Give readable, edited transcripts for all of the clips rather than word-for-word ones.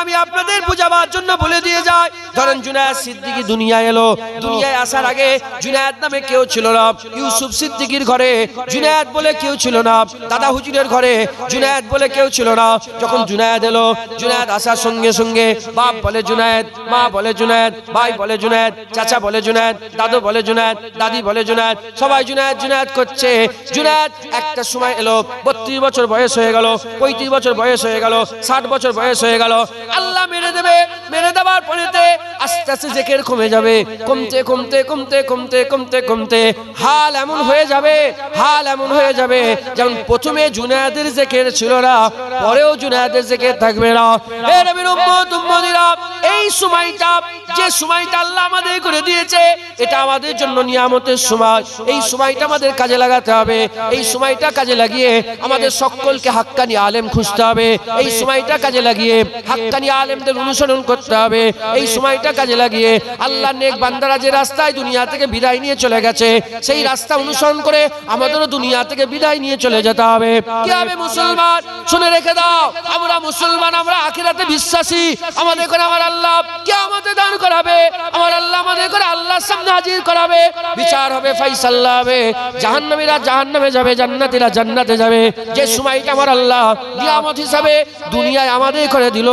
আমি আপনাদের বোঝাবার জন্য বলে দিয়ে যাই। ধরেন জুনায়েদ সিদ্দিকী দুনিয়ায় এলো, দুনিয়ায় আসার আগে জুনায়েদ নামে কেউ ছিল না। ইউসুফ সিদ্দিকীর ঘরে জুনায়েদ বলে কেউ ছিল না, দাদা হুজুরের ঘরে জুনায়েদ বলে কেউ ছিল না। যখন জুনায়েদ এলো, জুনায়েদ আসার সঙ্গে সঙ্গে বাপ বলে জুনায়েদ, মা বলে জুনায়েদ, ভাই বলে জুনায়েদ, চাচা বলে জুনায়েদ, দাদু বলে জুনায়েদ, দাদি বলে জুনায়েদ, সবাই জুনায়েদ জুনায়েদ করছে। জুনায়েদ একটা সময় এলো 32 বছর বয়স হয়ে গেল, 35 বছর বয়স হয়ে গেল, 60 বছর বয়স হয়ে গেল। আল্লাহ মেরে দেবে, মেরে দেওয়ার পরেতে আস্তে আস্তে জেকের কমে যাবে, কমতে কমতে কমতে কমতে কমতে কমতে হাল এমন হয়ে যাবে, হাল এমন হয়ে যাবে যেমন প্রথমে জুনায়েদের জেকের ছিল না, পরেও জুনায়েদের জেকের থাকবে না। এ নবীর উম্মত উম্মতিরা, এই সময়টা, যে সময়টা আল্লাহ আমাদের করে দিয়েছে, এটা আমাদের জন্য নিয়ামতের সময়। এই সময়টা আমাদের কাজে লাগাতে হবে। এই সময়টা কাজে লাগিয়ে আমাদের সকলকে হাক্কানি আলেম খুঁজতে হবে। এই সময়টা কাজে লাগিয়ে হাক্কানি আলেমদের অনুসরণ করতে হবে। এই সময়টা কাজে লাগিয়ে আল্লাহর নেক বান্দারা যে রাস্তায় দুনিয়া থেকে বিদায় নিয়ে চলে গেছে, সেই রাস্তা অনুসরণ করে আমাদেরও দুনিয়া থেকে বিদায় নিয়ে চলে যেতে হবে। কি হবে মুসলমান? শুনে রেখে দাও, আমরা মুসলমান, আমরা আখিরাতে বিশ্বাসী। আমাদের করে আমার আল্লাহ কিয়ামতে দান করাবে, আমার আল্লাহ আমাদের করে আল্লাহর সামনে হাজির করাবে, বিচার হবে, ফাইসাল্লা হবে। জাহান্নামীরা জাহান্নামে যাবে, জান্নাতীরা জান্নাতে যাবে। যে সময়টা আমার আল্লাহ নিয়ামত হিসাবে দুনিয়ায় আমাদের করে দিল,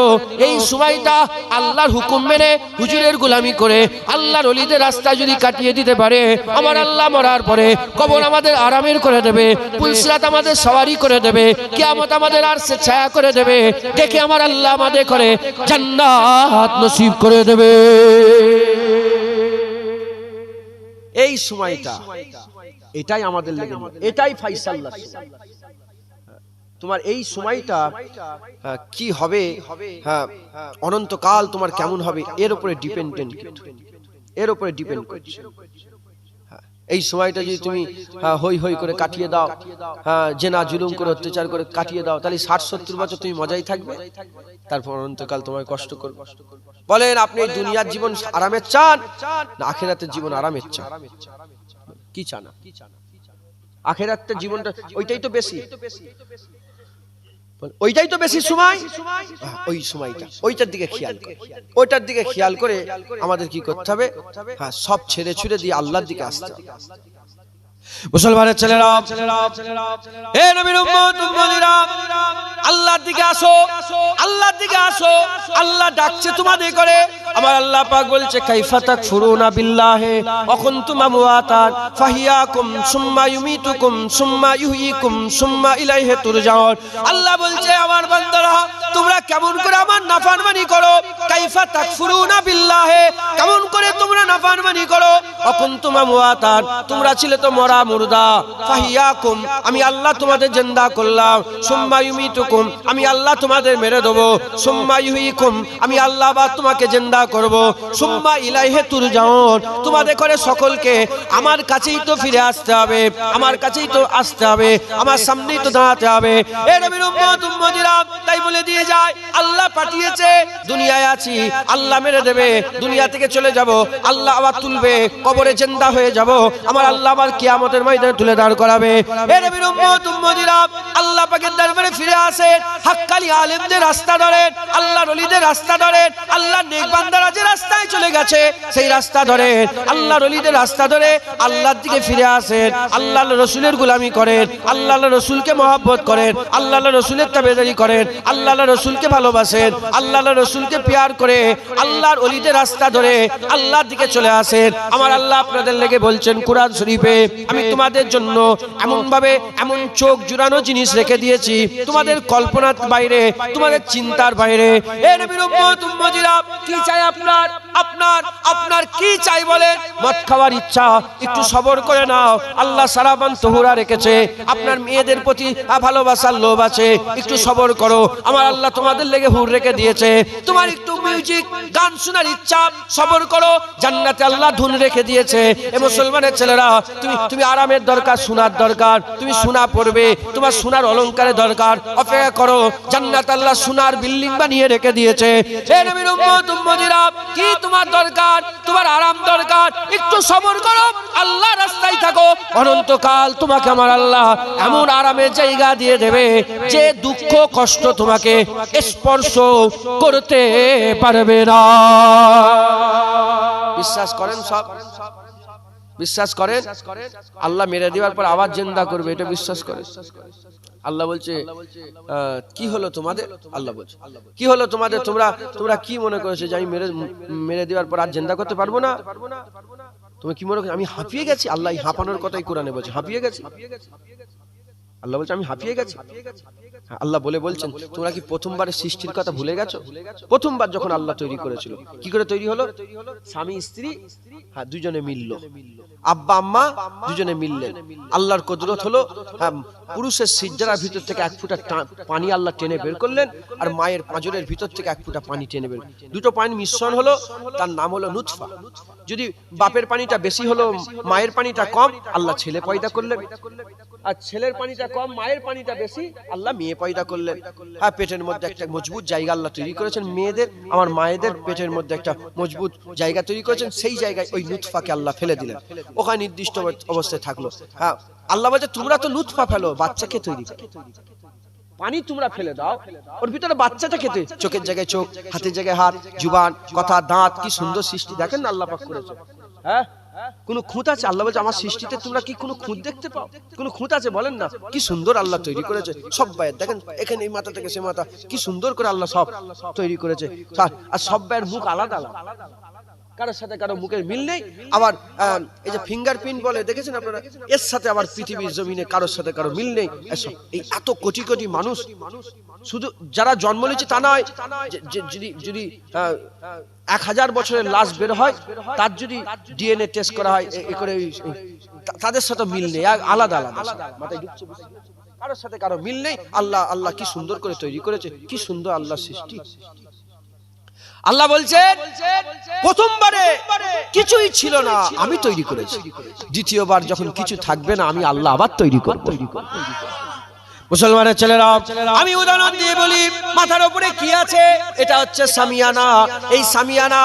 এই সময়টা আল্লাহর হুকুম মেনে হুজুরের গোলামি করে আল্লাহর ওলিদের রাস্তা যদি কাটিয়ে দিতে পারে, আমার আল্লাহ মরার পরে কবর আমাদের আরামের করে দেবে, পুলসিরাত আমাদের সওয়ারি করে দেবে, কিয়ামত আমাদের আরশে ছায়া করে দেবে। দেখে আমার আল্লাহ আমাদের করে জান্নাত নসিব করে দেবে। এই সময়টা, এটাই আমাদের লেগে, এটাই ফাইসাল্লাহ। তোমার এই সময়টা কি হবে, অনন্তকাল তোমার কেমন হবে, এর উপরে ডিপেন্ডেন্ট, এর উপরে ডিপেন্ড করছে। এই সময়টা যদি তুমি হই হই করে কাটিয়ে দাও, জেনা জুলুম করে অত্যাচার করে কাটিয়ে দাও, তাহলে 60-70 বছর তুমি মজাই থাকবে, তারপর অনন্তকাল তোমায় কষ্ট করবে। বলেন, আপনি এই দুনিয়ার জীবন আরামের চান না আখিরাতের জীবন আরামের চান? কি চান? আখিরাতের জীবনটা ওইটাই তো বেশি, ওইটাই তো বেশি সময়। ওই সময়টা, ওইটার দিকে খেয়াল করে, ওইটার দিকে খেয়াল করে আমাদের কি করতে হবে? সব ছেড়ে ছুড়ে দিয়ে আল্লাহর দিকে আসতে হবে। মুসলমানের ছেলেরা, হে নবীর উম্মত উম্মতিরা, আল্লাহর দিকে আসো, আল্লাহর দিকে আসো। আল্লাহ ডাকছে তোমাদের করে। আমার আল্লাহ পাক বলছে, কাইফা তাকফুরুনা বিল্লাহি ওয়া কুনতুম আমওয়াতান ফাহিয়াকুম সুম্মা ইউমিতুকুম সুম্মা ইউহয়িকুম সুম্মা ইলাইহি তুরজাউন। আল্লাহ বলছে, আমার বান্দারা, তোমরা কেমন করে আমার নাফরমানি করো? কাইফা তাকফুরুনা বিল্লাহি, কেমন করে তোমরা নাফরমানি করো? ওয়া কুনতুম আমওয়াতান, তোমরা ছিলে তো মরা মুর্দা। ফাহিয়াকুম, আমি আল্লাহ তোমাদের জিন্দা করলাম। সুম্মা ইউমিতুকুম, আমি আল্লাহ তোমাদের মেরে দেবো। সুম্মা ইউহয়িকুম, আমি আল্লাহ আবার তোমাকে জিন্দা করব। সুম্মা ইলাইহি তুরজাউন, তোমাদের করে সকলকে আমার কাছেই তো ফিরে আসতে হবে, আমার কাছেই তো আসতে হবে, আমার সামনেই তো দাঁড়াতে হবে। এ নবীর উম্মত উম্মতিরা, তাই বলে দিয়ে যায়, আল্লাহ পাঠিয়েছে, দুনিয়ায় আছি, আল্লাহ মেরে দেবে, দুনিয়া থেকে চলে যাব, আল্লাহ আবার তুলবে, কবরে জিন্দা হয়ে যাব, আমার আল্লাহ আবার কিয়ামতের ময়দানে তুলে দাঁড় করাবে। এ নবীর উম্মত উম্মতিরা, আল্লাহ পাকের দরবারে ফিরে আসেন, হাক্কানি আলেমদের রাস্তা ধরেন, আল্লাহর ওলিদের রাস্তা ধরেন, আল্লাহর নেক বান্দারা যে রাস্তায় চলে গেছে সেই রাস্তা ধরেন, আল্লাহর ওলিদের রাস্তা ধরে আল্লাহর দিকে ফিরে আসেন, আল্লাহর রাসূলের গোলামি করেন, আল্লাহর রাসূলকে মহব্বত করেন, আল্লাহর রাসূলের তাবেদারি করেন, আল্লাহর রাসূলকে ভালোবাসেন, আল্লাহর রাসূলকে প্যার করে আল্লাহর ওলিদের রাস্তা ধরে আল্লাহর দিকে চলে আসেন। আমার আল্লাহ আপনাদের লেগে বলছেন কুরআন শরীফে, আমি তোমাদের জন্য এমন ভাবে এমন চোখ জুড়ানো জিনিস রেখে দিয়েছি, তোমাদের কল্পনার বাইরে, তোমাদের চিন্তার বাইরে। এ নবীর উম্মত উম্মতিরা, কি চাই আপনার? আপনার আপনার কি চাই বলেন? মদ খাওয়ার ইচ্ছা, একটু সবর করে নাও, আল্লাহ সারাবান তহুরা রেখেছে। আপনার মেয়েদের প্রতি ভালোবাসার লোভ আছে, একটু সবর করো, আমার আল্লাহ তোমাদের লেগে হুর রেখে দিয়েছে। তোমার একটু মিউজিক গান শোনার ইচ্ছা, সবর করো, জান্নাতে আল্লাহ ধুন রেখে দিয়েছে। এ মুসলমানের ছেলেরা, তুমি আরামের দরকার, শোনার দরকার, তুমি শোনা পড়বে, তোমার শোনার অলংকারের দরকার, অপেক্ষা করো, জান্নাত আল্লাহ সোনার বিল্ডিং বানিয়ে রেখে দিয়েছে। হে নবীর উম্মত উম্মতিরা, কি তোমার দরকার? তোমার আরাম দরকার, একটু সবর করো, আল্লাহ রাস্তায় থাকো, অনন্তকাল তোমাকে আমার আল্লাহ এমন আরামের জায়গা দিয়ে দেবে যে দুঃখ কষ্ট তোমাকে তোমাকে স্পর্শ করতে পারবে না। বিশ্বাস করেন? সব বিশ্বাস করেন? আল্লাহ মেরে দেওয়ার পর আবার জিন্দা করবে, এটা বিশ্বাস করেন? আল্লাহ বলছে কি হলো তোমাদের? আল্লাহ বলছে কি হলো তোমাদের? তোমরা কি মনে করেছো যে আমি মেরে দেওয়ার পর আর জিন্দা করতে পারবো না? তুমি কি মনে করছো আমি হাঁপিয়ে গেছি? আল্লাহ এই হাঁপানোর কথাই কোরআনে বলছে, হাঁপিয়ে গেছি। আল্লাহ বলছে আমি হাঁপিয়ে গেছি। আল্লাহ বলছেন তোমরা কি প্রথমবারের সৃষ্টির কথা ভুলে গেছো? প্রথমবার যখন আল্লাহ তৈরি করেছিল, কি করে তৈরি হলো? স্বামী স্ত্রী দুজনে মিলল, আব্বা আম্মা দুজনে মিললেন। আল্লাহর কুদরত হলো পুরুষের সিজদার ভিতর থেকে এক ফোঁটা পানি আল্লাহ টেনে বের করলেন, আর মায়ের পাঁজরের ভিতর থেকে এক ফোঁটা পানি টেনে বের, দুটো পানি মিশ্রণ হলো, তার নাম হলো নুতফা। যদি বাপের পানিটা বেশি হলো, মায়ের পানিটা কম, আল্লাহ ছেলে পয়দা করলেন। আর ছেলের পানিটা কম, মায়ের পানিটা বেশি, আল্লাহ মেয়ে পয়দা করলেন। হ্যাঁ, পেটের মধ্যে একটা মজবুত জায়গা আল্লাহ তৈরি করেছেন মেয়েদের, আমার মায়েদের পেটের মধ্যে একটা মজবুত জায়গা তৈরি করেছেন। সেই জায়গায় ওই নুতফাকে আল্লাহ ফেলে দিলেন, ওখানে নির্দিষ্ট অবস্থায় থাকলো। হ্যাঁ, আল্লাহ বলছে তোমরা তো নুতফা ফেলো, বাচ্চাকে তৈরি করো। পানি তোমরা ফেলে দাও, ওর ভিতরে বাচ্চাটা খেতে, চোখের জায়গায় চোখ, হাতের জায়গায় হাত, জুবান, কথা, দাঁত, কি সুন্দর সৃষ্টি দেখেন না আল্লাহ পাক করেছে। হ্যাঁ, কোন খুঁত আছে? আল্লাহ বলছে আমার সৃষ্টিতে তোমরা কি কোনো খুঁত দেখতে পাও? কোন খুঁত আছে বলেন না? কি সুন্দর আল্লাহ তৈরি করেছে। সব ভাইয়ের দেখেন, এখানে এই মাথা থেকে সে মাথা, কি সুন্দর করে আল্লাহ সব তৈরি করেছে। আর সব ভাইয়ের মুখ আলাদা আলাদা, কারোর সাথে কারো মুখের মিল নেই। আবার এই যে ফিঙ্গারপ্রিন্ট বলে, দেখেছেন আপনারা? এর সাথে আবার পৃথিবীর জমিনে কারোর সাথে কারো মিল নেই। এই এত কোটি কোটি মানুষ, শুধু যারা জন্ম নিয়েছে তা নয়, যদি 1000 বছরের লাশ বের হয়, তার যদি ডিএনএ টেস্ট করা হয়, তাদের সাথে মিল নেই, আলাদা আলাদা, মাথায় ঢুকছে, কারোর সাথে কারো মিল নেই। আল্লাহ কি সুন্দর করে তৈরি করেছে, কি সুন্দর আল্লাহ সৃষ্টি। আল্লাহ বলছেন প্রথমবারে কিছুই ছিল না, আমি তৈরি করেছি। দ্বিতীয়বার যখন কিছু থাকবে না, আমি আল্লাহ আবার তৈরি করব। মুসলমানের ছেলেরা, আমি উদাহরণ দিয়ে বলি, মাথার উপরে কি আছে? এটা হচ্ছে সামিয়ানা। এই সামিয়ানা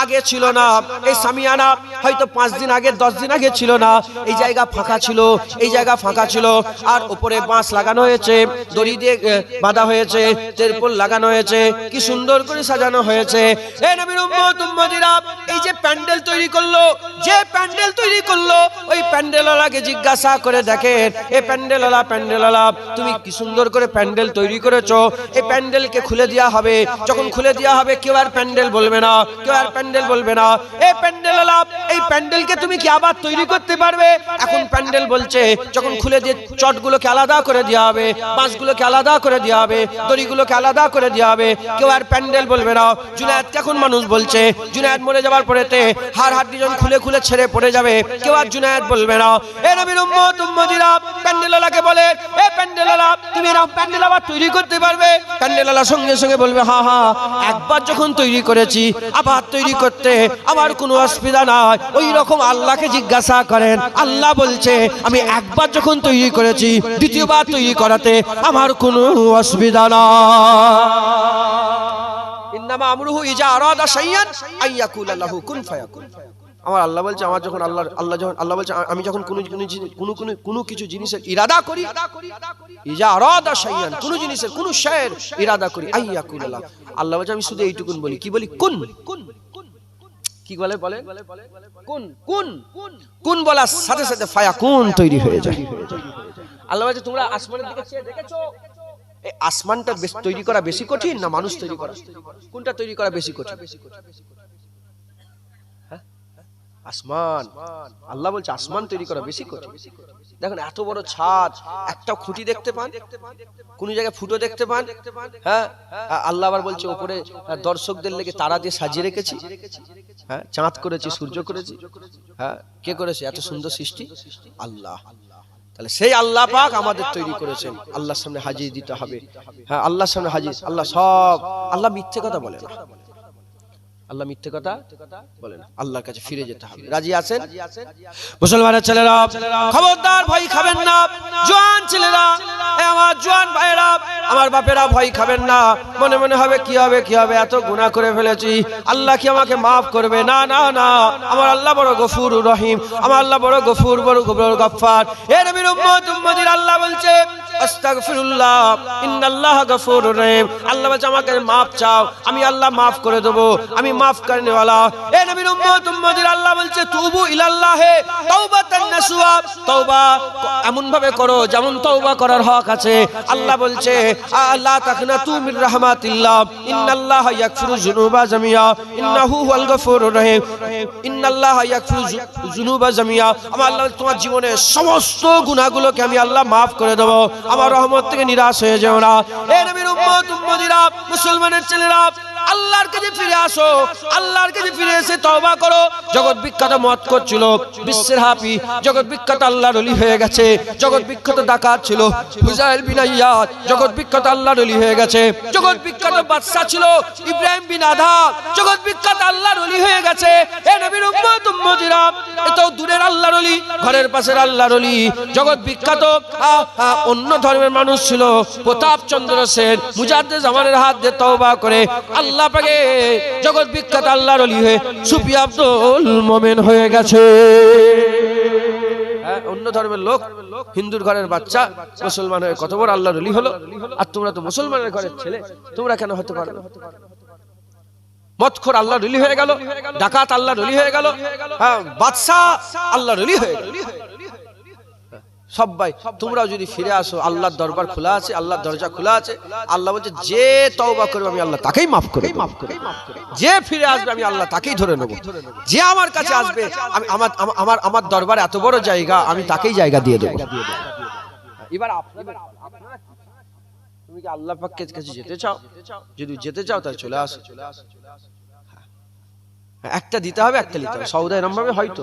আগে ছিল না। এই সামিয়ানা হয়তো 5 দিন আগে, 10 দিন আগে ছিল না। এই জায়গা ফাঁকা ছিল, এই জায়গা ফাঁকা ছিল, আর উপরে বাঁশ লাগানো হয়েছে, দড়ি দিয়ে বাঁধা হয়েছে, তেরপল লাগানো হয়েছে, কি সুন্দর করে সাজানো হয়েছে। এই নবীর উম্মত উম্মতিরা, এই যে প্যান্ডেল তৈরি করলো, যে প্যান্ডেল তৈরি করলো, ওই প্যান্ডেলওয়ালাকে জিজ্ঞাসা করে দেখেন, এ প্যান্ডেলওয়ালা তুমি কি সুন্দর করে প্যান্ডেল তৈরি করেছো। এই প্যান্ডেলকে খুলে দেওয়া হবে, যখন খুলে দেওয়া হবে কেউ আর প্যান্ডেল বলবে না, কেউ আর প্যান্ডেল বলবে না। এই প্যান্ডেলওয়ালা, এই প্যান্ডেলকে তুমি কি আবার তৈরি করতে পারবে? এখন প্যান্ডেল বলছে যখন খুলে দিয়ে চটগুলোকে আলাদা করে দেওয়া হবে, বাঁশগুলোকে আলাদা করে দেওয়া হবে, দড়িগুলোকে আলাদা করে দেওয়া হবে, কেউ আর প্যান্ডেল বলবে না। জুনায়েদকে এখন মানুষ বলছে, জুনায়েদ মরে যাওয়ার পরেতে হাড় হাড্ডিজন খুলে খুলে ছেড়ে পড়ে যাবে, কেউ আর জুনায়েদ বলবে না। এ নবীর উম্মত উম্মতিরা, প্যান্ডেলওয়ালাকে বলে, এ প্যান্ডেলওয়ালা তুমি এরকম প্যান্ডেল আবার তৈরি করতে পারবে? প্যান্ডেলওয়ালা সঙ্গে সঙ্গে বলবে, হ্যাঁ, একবার যখন তৈরি করেছি আবার তৈরি করতে আমার কোনো অসুবিধা নাই। ওই রকম আল্লাহকে জিজ্ঞাসা করেন, আল্লাহ বলছে আমি একবার যখন তৈরি করেছি, দ্বিতীয়বার তৈরি করাতে আমার কোনো অসুবিধা নাই। ইন্নামা আমরুহু ইজা আরাদা শাইআন আইয়াকুলা লাহু কুন ফায়াকুন। আমার আল্লাহ বলছে, আমার যখন আল্লাহ বলছে আমি যখন কোনো কিছু জিনিসের ইরাদা করি, ইজা আরাদা শাইআন, কোনো জিনিসের কোনো শায়ের ইরাদা করি, আইয়াকুলা লাহু, আল্লাহ বলছে আমি শুধু এইটুকুন বলি, কি বলি? কুন। কি বলে কুন বলার সাথে সাথে ফায়াকুন তৈরি হয়ে যায়। আল্লাহ বলছে তোমরা আসমানের দিকে চেয়ে দেখেছো? এই আসমানটা তৈরি করা বেশি কঠিন না মানুষ তৈরি করা? কোনটা তৈরি করা বেশি কঠিন? আসমান। আল্লাহ বলছে আসমান তৈরি করা বেশি কঠিন। দেখুন এত বড় ছাদ, একটা খুঁটি দেখতে পান, কোন জায়গায় ফুটো দেখতে পান? হ্যাঁ, আল্লাহ আবার বলছে উপরে দর্শকদের লেগে তারা দিয়ে সাজিয়ে রেখেছি। হ্যাঁ, চাঁদ করেছি, সূর্য করেছি। হ্যাঁ, কে করেছে এত সুন্দর সৃষ্টি? আল্লাহ। তাহলে সেই আল্লাহ পাক আমাদের তৈরি করেছেন, আল্লাহর সামনে হাজির দিতে হবে। হ্যাঁ, আল্লাহর সামনে হাজির। আল্লাহ মিথ্যে কথা বলে না, আল্লাহ মিথ্যে কথা বলে না। আল্লাহর কাছে ফিরে যেতে হবে। রাজি আছেন? মুসলমানের ছেলেরা, খবরদার ভয় খাবেন না। জওয়ান ছেলেরা, আমার জওয়ান ভাইরা, আমার বাপেরা, ভয় খাবেন না। মনে মনে হবে কি হবে, এত গুনাহ করে ফেলেছি, আল্লাহ কি আমাকে মাফ করবে? না, আমার আল্লাহ বড় গফুর রহিম, আমার আল্লাহ বড় গফুর, বড় গফফার। এ নবীর উম্মত উম্মতির আল্লাহ বলছে আস্তাগফিরুল্লাহ ইন্নাল্লাহ গফুরুর রহিম। আল্লাহ বলছে আমাকে মাফ চাও, আমি আল্লাহ মাফ করে দেব, আমি মাফ করনে ওয়ালা। এ নবীর উম্মত উম্মতির আল্লাহ বলছে তুবু ইলাল্লাহি তাওবাতান নাসুহা, তওবা এমন ভাবে করো যেমন তওবা করার হক আছে। আল্লাহ বলছে আল্লাহ তাকনাতু মির রাহমাতিল্লাহ ইন্নাল্লাহা ইয়াগফিরু যুনুবা জামিয়া ইন্নাহু হুয়াল গফুরুর রহিম। ইন্নাল্লাহা ইয়াগফিরু যুনুবা জামিয়া, আমার আল্লাহ তোমার জীবনের সমস্ত গুনাহগুলোকে আমি আল্লাহ মাফ করে দেব, আমার রহমত থেকে নিরাশ হয়ে যেও না। এ নবীর উম্মত উম্মতিরা, মুসলমানের ছেলেরা, আল্লাহর কাছে ফিরে আসো, আল্লাহর কাছে ফিরে এসে তওবা করো। জগৎ বিখ্যাত মত করছিল, বিশ্বের হাফি, জগৎ বিখ্যাত আল্লাহর ওলি হয়ে গেছে। জগৎ বিখ্যাত ডাকাত ছিল হুজাইল বিন আইয়াদ, জগৎ বিখ্যাত আল্লাহর ওলি হয়ে গেছে। জগৎ বিখ্যাত বাদশা ছিল ইব্রাহিম বিন আদহাম, জগৎ বিখ্যাত আল্লাহর ওলি হয়ে গেছে। এ নবীর উম্মত উম্মতিরা, এত দূরের আল্লাহর ওলি, ঘরের পাশের আল্লাহর ওলি। জগৎ বিখ্যাত অন্য ধর্মের মানুষ ছিল প্রতাপ চন্দ্র সেন, মুজাদ্দেদ জামানের হাত দিয়ে তওবা করে আল্লাহ পাকে জগৎ বিখ্যাত আল্লাহর ওলি হয়ে সুফি আব্দুল মোমেন হয়ে গেছে। অন্য ধর্মের লোক হিন্দুর ঘরের বাচ্চা মুসলমান হয়ে কত বড় আল্লাহর ওলি হলো, আর তোমরা তো মুসলমানের ঘরের ছেলে, তোমরা কেন হতে পারবে? মদখোর আল্লাহর ওলি হয়ে গেল, ডাকাত আল্লাহর ওলি হয়ে গেল, বাদশা আল্লাহর ওলি হয়ে গেল। সবাই তোমরাও যদি ফিরে আসো, আল্লাহর দরবার খোলা আছে, আল্লাহর দরজা খোলা আছে। আল্লাহ বলছে যে তওবা করবে আমি আল্লাহ তাকেই মাফ করে, যে ফিরে আসবে আমি আল্লাহ তাকেই ধরে নেব, যে আমার কাছে আসবে আমি আমার দরবার এত বড় জায়গা, আমি তাকেই জায়গা দিয়ে দেব। এবার তুমি কি আল্লাহ পাকের কাছে যেতে চাও? যদি যেতে চাও তাহলে চলে আসো। একটা দিতে হবে, একটা নিতে হবে। সওদা এরকম ভাবে হয়তো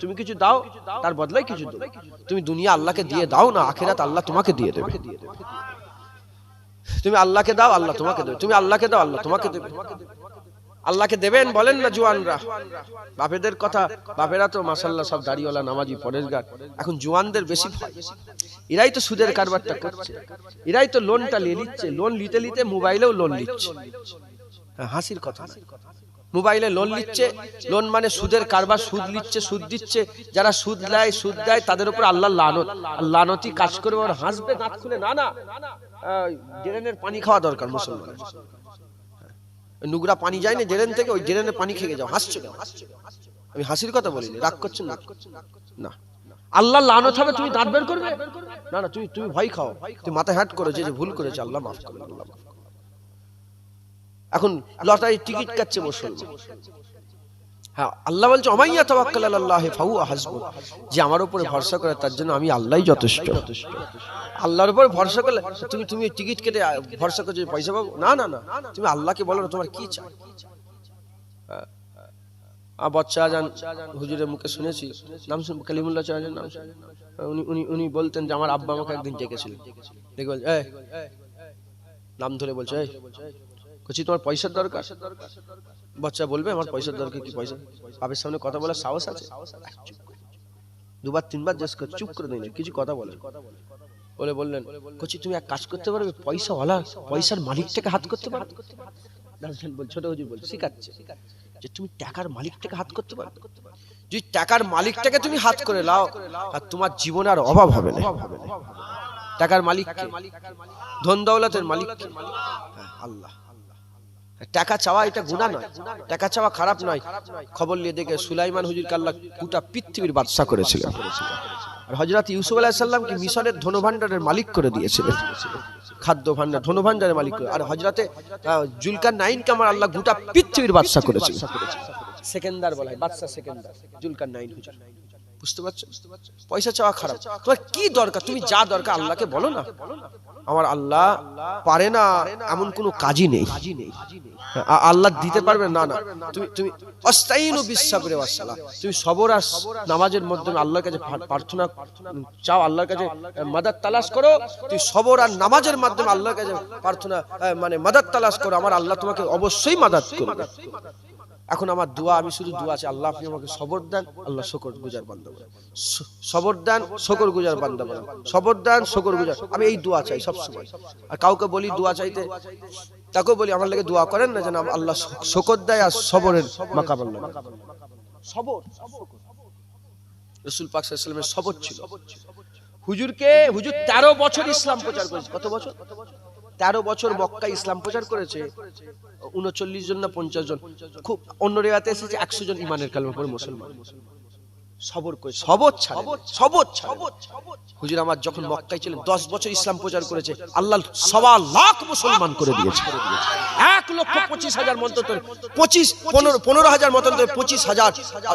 তুমি কিছু দাও, তার বদলায় কিছু দাও। তুমি দুনিয়া আল্লাহকে দিয়ে দাও না, আখিরাত আল্লাহ তোমাকে দিয়ে দেবে। তুমি আল্লাহকে দাও, আল্লাহ তোমাকে দেবে। তুমি আল্লাহকে দাও, আল্লাহ তোমাকে দেবে। আল্লাহকে দেবেন বলেন না জওয়ানরা। বাপেদের কথা, বাপেরা তো মাশাআল্লাহ সব দাড়িওয়ালা, নামাজি, পরেশগার। এখন জওয়ানদের বেশি ভয়, এরাই তো সুদের কারবারটা করছে, এরাই তো লোনটা নিয়ে নিচ্ছে। লোন নিতে নিতে মোবাইলেও লোন নিচ্ছে। হাসির কথা, মোবাইলে লোন নিচ্ছে। লোন মানে সুদের কারবার, সুদ নিচ্ছে, সুদ দিচ্ছে। যারা সুদ দেয় তাদের উপর আল্লাহর লানত, লানতি কাজ করবে। ওর হাসবে দাঁত খুলে, না না ড্রেনের পানি খাওয়া দরকার মুসলমানের। নুগরা পানি যায় না ড্রেন থেকে, ওই ড্রেনের পানি খেয়ে যাও। হাসছো কেন? আমি হাসির কথা বলিনি, রাগ করছেন না? না, আল্লাহর লানত হবে, তুমি দাঁত বের করবে না, না তুমি ভয় খাও, তুমি মাথায় হাত করো যে ভুল করেছে, আল্লাহ মাফ করবে, আল্লাহ মাফ করবে। এখন লটারি টিকিট কাটছে মুসলমান। হ্যাঁ, আল্লাহ বলছে ওমাইয়া তাওয়াক্কাল আলাল্লাহি ফাহুয়া হাসবুহ, যে আমার উপরে ভরসা করে তার জন্য আমি আল্লাহই যথেষ্ট। আল্লাহর উপর ভরসা করলে তুমি টিকিট কেটে ভরসা করে পয়সা পাবো? না না না, তুমি আল্লাহকে বলো না তোমার কি চাই। বাচ্চা আজান হুজুরের মুখে শুনেছি, নাম শুন কালিমুল্লাহ চাচার নাম। উনি বলতেন যে আমার আব্বা আমাকে একদিন ডেকেছিলেন, দেখে বলছে এই নাম ধরে বলছে, এই কচি তোমার পয়সার দরকার? বাচ্চা বলবে আমার পয়সার দরকার। কি পয়সা? বাপের সামনে কথা বলার সাহস আছে? দুবার তিনবার জিজ্ঞেস করে চুপ করে দিলেন, কিছু কথা বলেন। বললেন কচি তুমি এক কাজ করতে পারবে, পয়সাওয়ালা পয়সার মালিকটাকে হাত করতে পারবে? ছোট হুজুর বলছে শিখাচ্ছে যে তুমি টাকার মালিকটাকে হাত করতে পারবে। যদি টাকার মালিকটাকে তুমি হাত করে লাও, আর তোমার জীবনে আর অভাব হবে না। টাকার মালিক, ধন দৌলতের মালিক আল্লাহ। টাকা চাওয়া এটা গুনাহ নয়, টাকা চাওয়া খারাপ নয়। খবর নিয়ে দেখে সুলাইমান হুজুরকে আল্লাহ গোটা পৃথিবীর বাদশা করেছিলেন, আর হযরত ইউসুফ আলাইহিস সালামকে মিশরের ধনভাণ্ডারের মালিক করে দিয়েছিলেন, খাদ্য ভাণ্ডার ধনভাণ্ডারের মালিক করে। আর হযরতে জুলকারনাইনকে আমার আল্লাহ গোটা পৃথিবীর বাদশা করেছিলেন। সেকেন্দার বলা হয়, বাদশা সেকেন্দার জুলকারনাইন হুজুর। বুঝতে পারছো? পয়সা চাওয়া খারাপ। তোমার কি দরকার তুমি যা দরকার আল্লাহকে বলো না। আমার আল্লাহ পারে না এমন কোনো কাজই নেই, আল্লাহ দিতে পারবে না। না, তুমি আস্তাইনু বিসসাবরি ওয়াস সালাহ, তুমি সবর আর নামাজের মাধ্যমে আল্লাহর কাছে প্রার্থনা চাও, আল্লাহর কাছে মাদদ তালাশ করো। তুমি সবর আর নামাজের মাধ্যমে আল্লাহর কাছে প্রার্থনা মানে মাদদ তালাশ করো, আমার আল্লাহ তোমাকে অবশ্যই মাদদ করবে। এখন আমার দোয়া, আমি শুধু দোয়া আছে আল্লাহ আপনি আমাকে সবর দেন, আল্লাহ শুকর গুজার বান্দা বানান। সবর দেন, শুকর গুজার বান্দা বানান। সবর দেন, শুকর গুজার। আমি এই দোয়া চাই সব সময়। আর কাউকে বলি দোয়া চাইতে, তাকেও বলি আমার লাগে দোয়া করেন না যেন আল্লাহ শুকর দেয় আর সবরের মাকাম আল্লাহ। সবর রাসূল পাক সাল্লাল্লাহু আলাইহি ওয়াসাল্লামের সবর ছিল। হুজুর 13 বছর ইসলাম প্রচার করেছে। কত বছর? 13 বছর মক্কা ইসলাম প্রচার করেছে। 39 জন না 50 জন, খুব অন্য রিওয়ায়াতে এসেছে 100 জন ঈমানের কালেমা পড়ে মুসলমান। সবর করে, সবর হুজুর আমার যখন মক্কায় ছিলেন 10 বছর ইসলাম প্রচার করেছে, আল্লাহ 1.25 লাখ মুসলমান করে দিয়েছে। 1,25,000 মন্ত্র 15,000 মন্ত্র 25,000।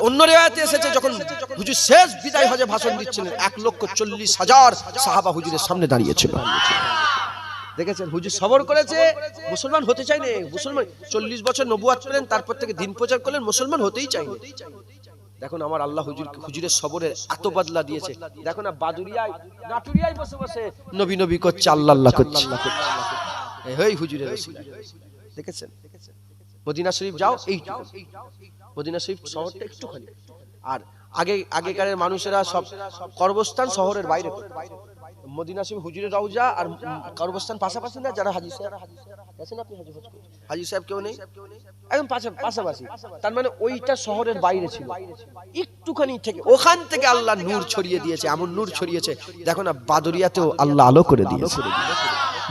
অন্য রিওয়ায়াতে এসেছে যখন হুজুর শেষ বিদায় হজে ভাষণ দিচ্ছিলেন 1,40,000 সাহাবা হুজুরের সামনে দাঁড়িয়েছিল। দেখেছেন হুজুর সবর করেছে, মুসলমান হতে চায়নি। মুসলমান 40 বছর নবুয়াত পেলেন, তারপর থেকে দিন প্রচার করলেন, মুসলমান হতেই চায়নি। দেখুন আমার আল্লাহ হুজুরের সবরের এত বদলা দিয়েছে। দেখো না বাদুরিয়ায় নাটুরিয়ায় বসে বসে নবী নবী করছে, আল্লাহ আল্লাহ করছে। এই হুজুরের রসিলা দেখেছেন। মদিনা শরীফ যাও, এইটুকু মদিনা শরীফ শহরটা একটুখানি। আর আগেকারের মানুষেরা সব কর্মস্থান শহরের বাইরে। মদিনা শরীফ হুজুরের রওজা আর কর্মস্থান পাশাপাশি না? যারা হাজী সাহেব আছেন, আপনি হাজী সাহেব কেউ নেই, একদম পাশাপাশি। তার মানে ওইটা শহরের বাইরে ছিল, একটুখানি থেকে ওখান থেকে আল্লাহ নূর ছড়িয়ে দিয়েছে। এমন নূর ছড়িয়েছে, দেখো না বাদরিয়াতেও আল্লাহ আলো করে দিয়েছে,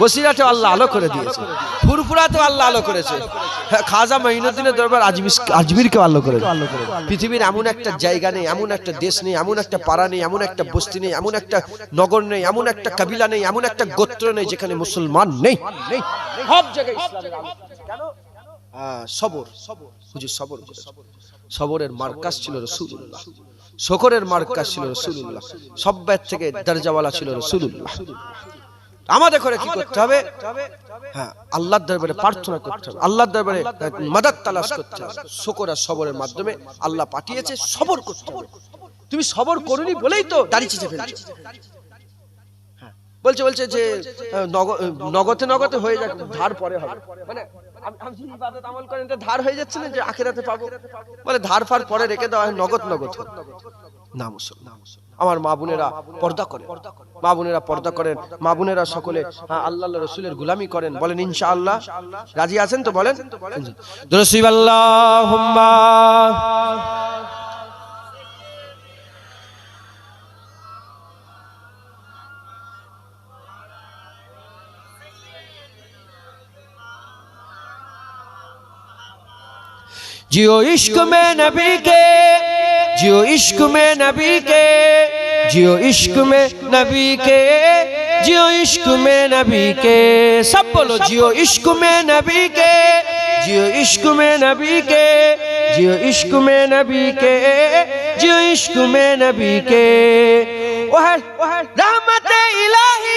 বসিরাতেও আল্লাহ আলো করে দিয়েছে, ফুরফুরাতেও আল্লাহ আলো করেছে, খাজা মঈনুদ্দিনের দরবার আজমিরকেও আলো করে। পৃথিবীর এমন একটা জায়গা নেই, এমন একটা দেশ নেই, এমন একটা পাড়া নেই, এমন একটা বস্তি নেই, এমন একটা নগর নেই, এমন একটা কাবিলা নেই, এমন একটা গোত্র নেই যেখানে মুসলমান নেই। সব জায়গায় ইসলামের আলো। কেন? সবর। হুজুর সবর, সবরের মার্কাজ ছিল রাসূলুল্লাহ, শকরের মার্কাজ ছিল রাসূলুল্লাহ, সব্বার থেকে দরজাওয়ালা ছিল রাসূলুল্লাহ। আমাদের করে কি করতে হবে? হ্যাঁ, আল্লাহর দরবারে প্রার্থনা করতে হবে, আল্লাহর দরবারে মাদদ তালাশ করতে হবে। শকর আর সবরের মাধ্যমে আল্লাহ পাঠিয়েছে, সবর করতে হবে। তুমি সবর করনি বলেই তো দাড়ি চেঁচে ফেলছো। বলছে যে নগদে হয়ে যাক, ধার পরে হবে। মানে আপনি ইবাদত আমল করেন তো ধার হয়ে যাচ্ছে না যে আখিরাতে পাবো, বলে ধার ফার পরে রেখে দেওয়া হয়, নগদ না। মুসলমান আমার মা বোনেরা পর্দা করেন, মা বোনেরা পর্দা করেন, মা বোনেরা সকলে আল্লাহ রাসূলের গোলামি করেন। বলেন ইনশাআল্লাহ। রাজি আছেন তো? বলেন দুরূদ আল্লাহুম্মা। जियो इश्क में नबी के, जियो इश्क में नबी के, जियो इश्क में नबी के, जियो इश्क में नबी के। सब बोलो जियो इश्क में नबी के, जियो इश्क में नबी के, जियो इश्क में नबी के, जियो इश्क में नबी के। वो है रहमत इलाही,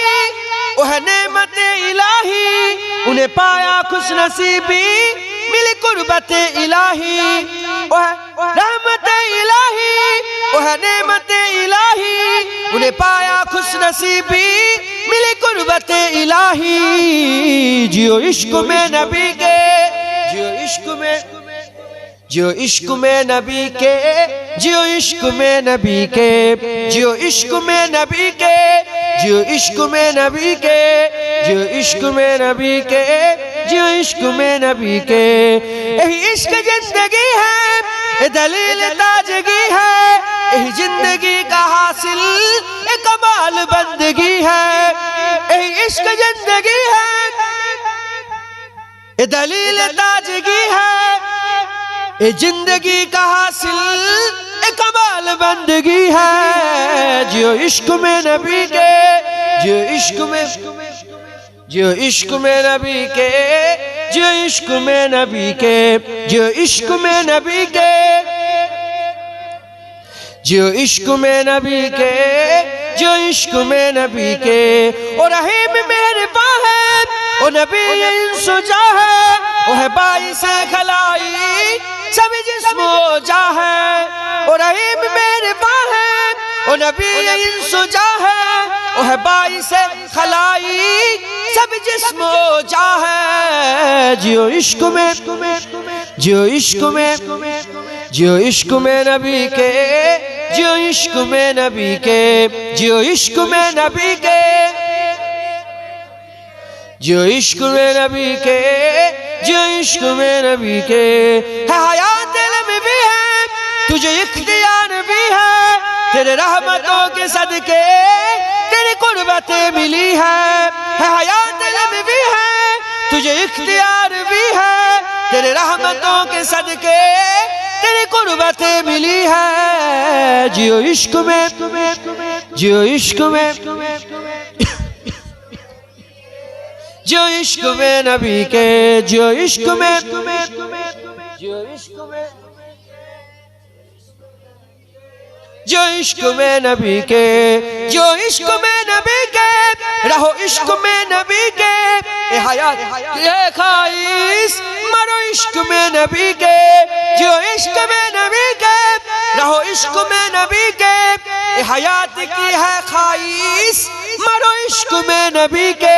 वो है नेमत इलाही, उन्हें पाया खुश नसीबी मिली कुर्बत इलाही। वो है रहमत इलाही, वो है नेमत इलाही, उन्हें पाया खुश नसीबी मिली कुर्बत इलाही। जियो इश्क में नबी के, जियो इश्क में, जियो इश्क में नबी के, जियो इश्क में नबी के, जियो इश्क में नबी के, जियो इश्क में नबी के, जियो इश्क में नबी के, जियो इश्क में नबी के। यही इश्क जिंदगी है, ये दलील ताजगी है, यही जिंदगी का हासिल ये कमाल बंदगी है। यही इश्क जिंदगी है, ये दलील ताजगी है, ये जिंदगी का हासिल ये कमाल बंदगी है। जियो इश्क में नबी के, जियो इश्क में, जियो इश्क में नबी के, जियो इश्क में नबी के, जियो इश्क में नबी के, जियो इश्क में नबी के, जियो इश्क में नबी के। ओ रहीम मेहरबान है, ओ नबी इंसुजा है, ओ है बाइस खलाई सभी जिस्मो जा है। ओ रहीम मेहरबान है, ओ नबी इंसुजा है, ओ है बाइस खलाई सब जिस्मो जा है। जियो इश्क में, जियो इश्क में, जियो इश्क में नबी के, जियो इश्क में नबी के, जियो इश्क में नबी के, जियो इश्क में नबी के, जियो इश्क में नबी के। है हयात इल्म भी है, तुझे इख्तियार भी है, तेरे रहमतों के सदके कुर्बतें मिली है हयात लब भी है तुझे इख्तियार भी है तेरे रहमतों के सदके तेरी कुर्बतें मिली है जियो इश्क में जियो इश्क में जियो इश्क में नबी के जियो इश्क में जियो इश्क में जो इश्क में नबी के जो इश्क में नबी के रहो इश्क में नबी के ए हयात ये खाइस मरो इश्क में नबी के जो इश्क में नबी के रहो इश्क में नबी के ए हयात की है खाइस मरो इश्क में नबी के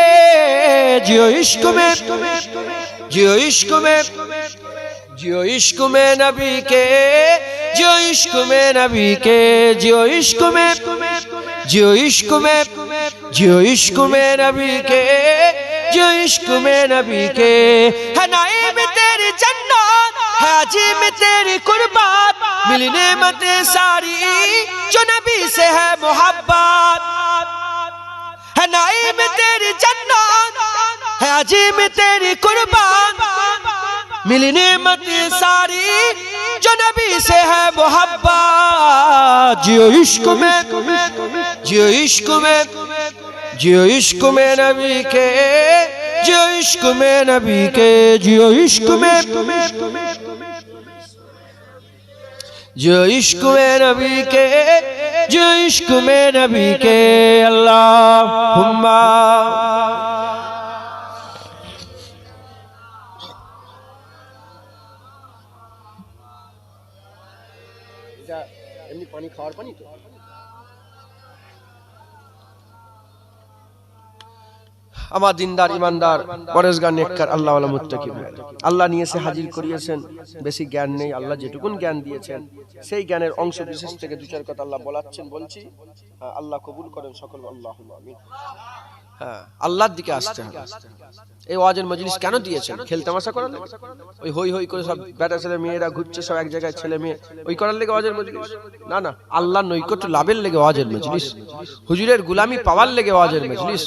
जो इश्क में जो इश्क में जो इश्क में नबी के जो इश्क में नबी के जो इश्क में जो इश्क में जो इश्क में नबी के जो इश्क में नबी के है नाइम तेरी जन्नत है अजीम तेरी कुर्बात मिली नेमतें सारी जो नबी से है मोहब्बत है नाइम तेरी जन्नत है अजीम तेरी कुर्बात मिली नेमतें सारी जो नबी से है मोहब्बत जियो इश्क में जियो इश्क में जियो इश्क में नबी के जियो इश्क में नबी के जियो इश्क में जियो इश्क में नबी के जियो इश्क में नबी के अल्लाहुम्मा এমনি পানি খাওয়ার পানি তো আমার দিনদার ইমানদার পরেশগার নেককার আল্লাহ ওয়ালা মুত্তাকি আল্লাহ নিয়েছে হাজির করিয়েছেন বেশি জ্ঞান নেই আল্লাহ যেটুকুন জ্ঞান দিয়েছেন সেই জ্ঞানের অংশ বিশেষ থেকে দু চার কথা আল্লাহ বলাচ্ছেন বলছি আল্লাহ কবুল করেন সকল আল্লাহুম্মা আমিন হ্যাঁ আল্লাহর দিকে আসতে হবে এই ওয়াজের মজলিস কেন দিয়েছেন খেলতে তামাশা করার লাগে ওই হই হই করে সব বেটা ছেলে মেয়েরা ঘুরছে সব এক জায়গায় ছেলে মেয়ে ওই করার লাগে ওয়াজের মজলিস না না আল্লাহর নৈকট্য লাভের লাগে ওয়াজের মজলিস হুজুরের গোলামি পাওয়ার লাগে ওয়াজের মজলিস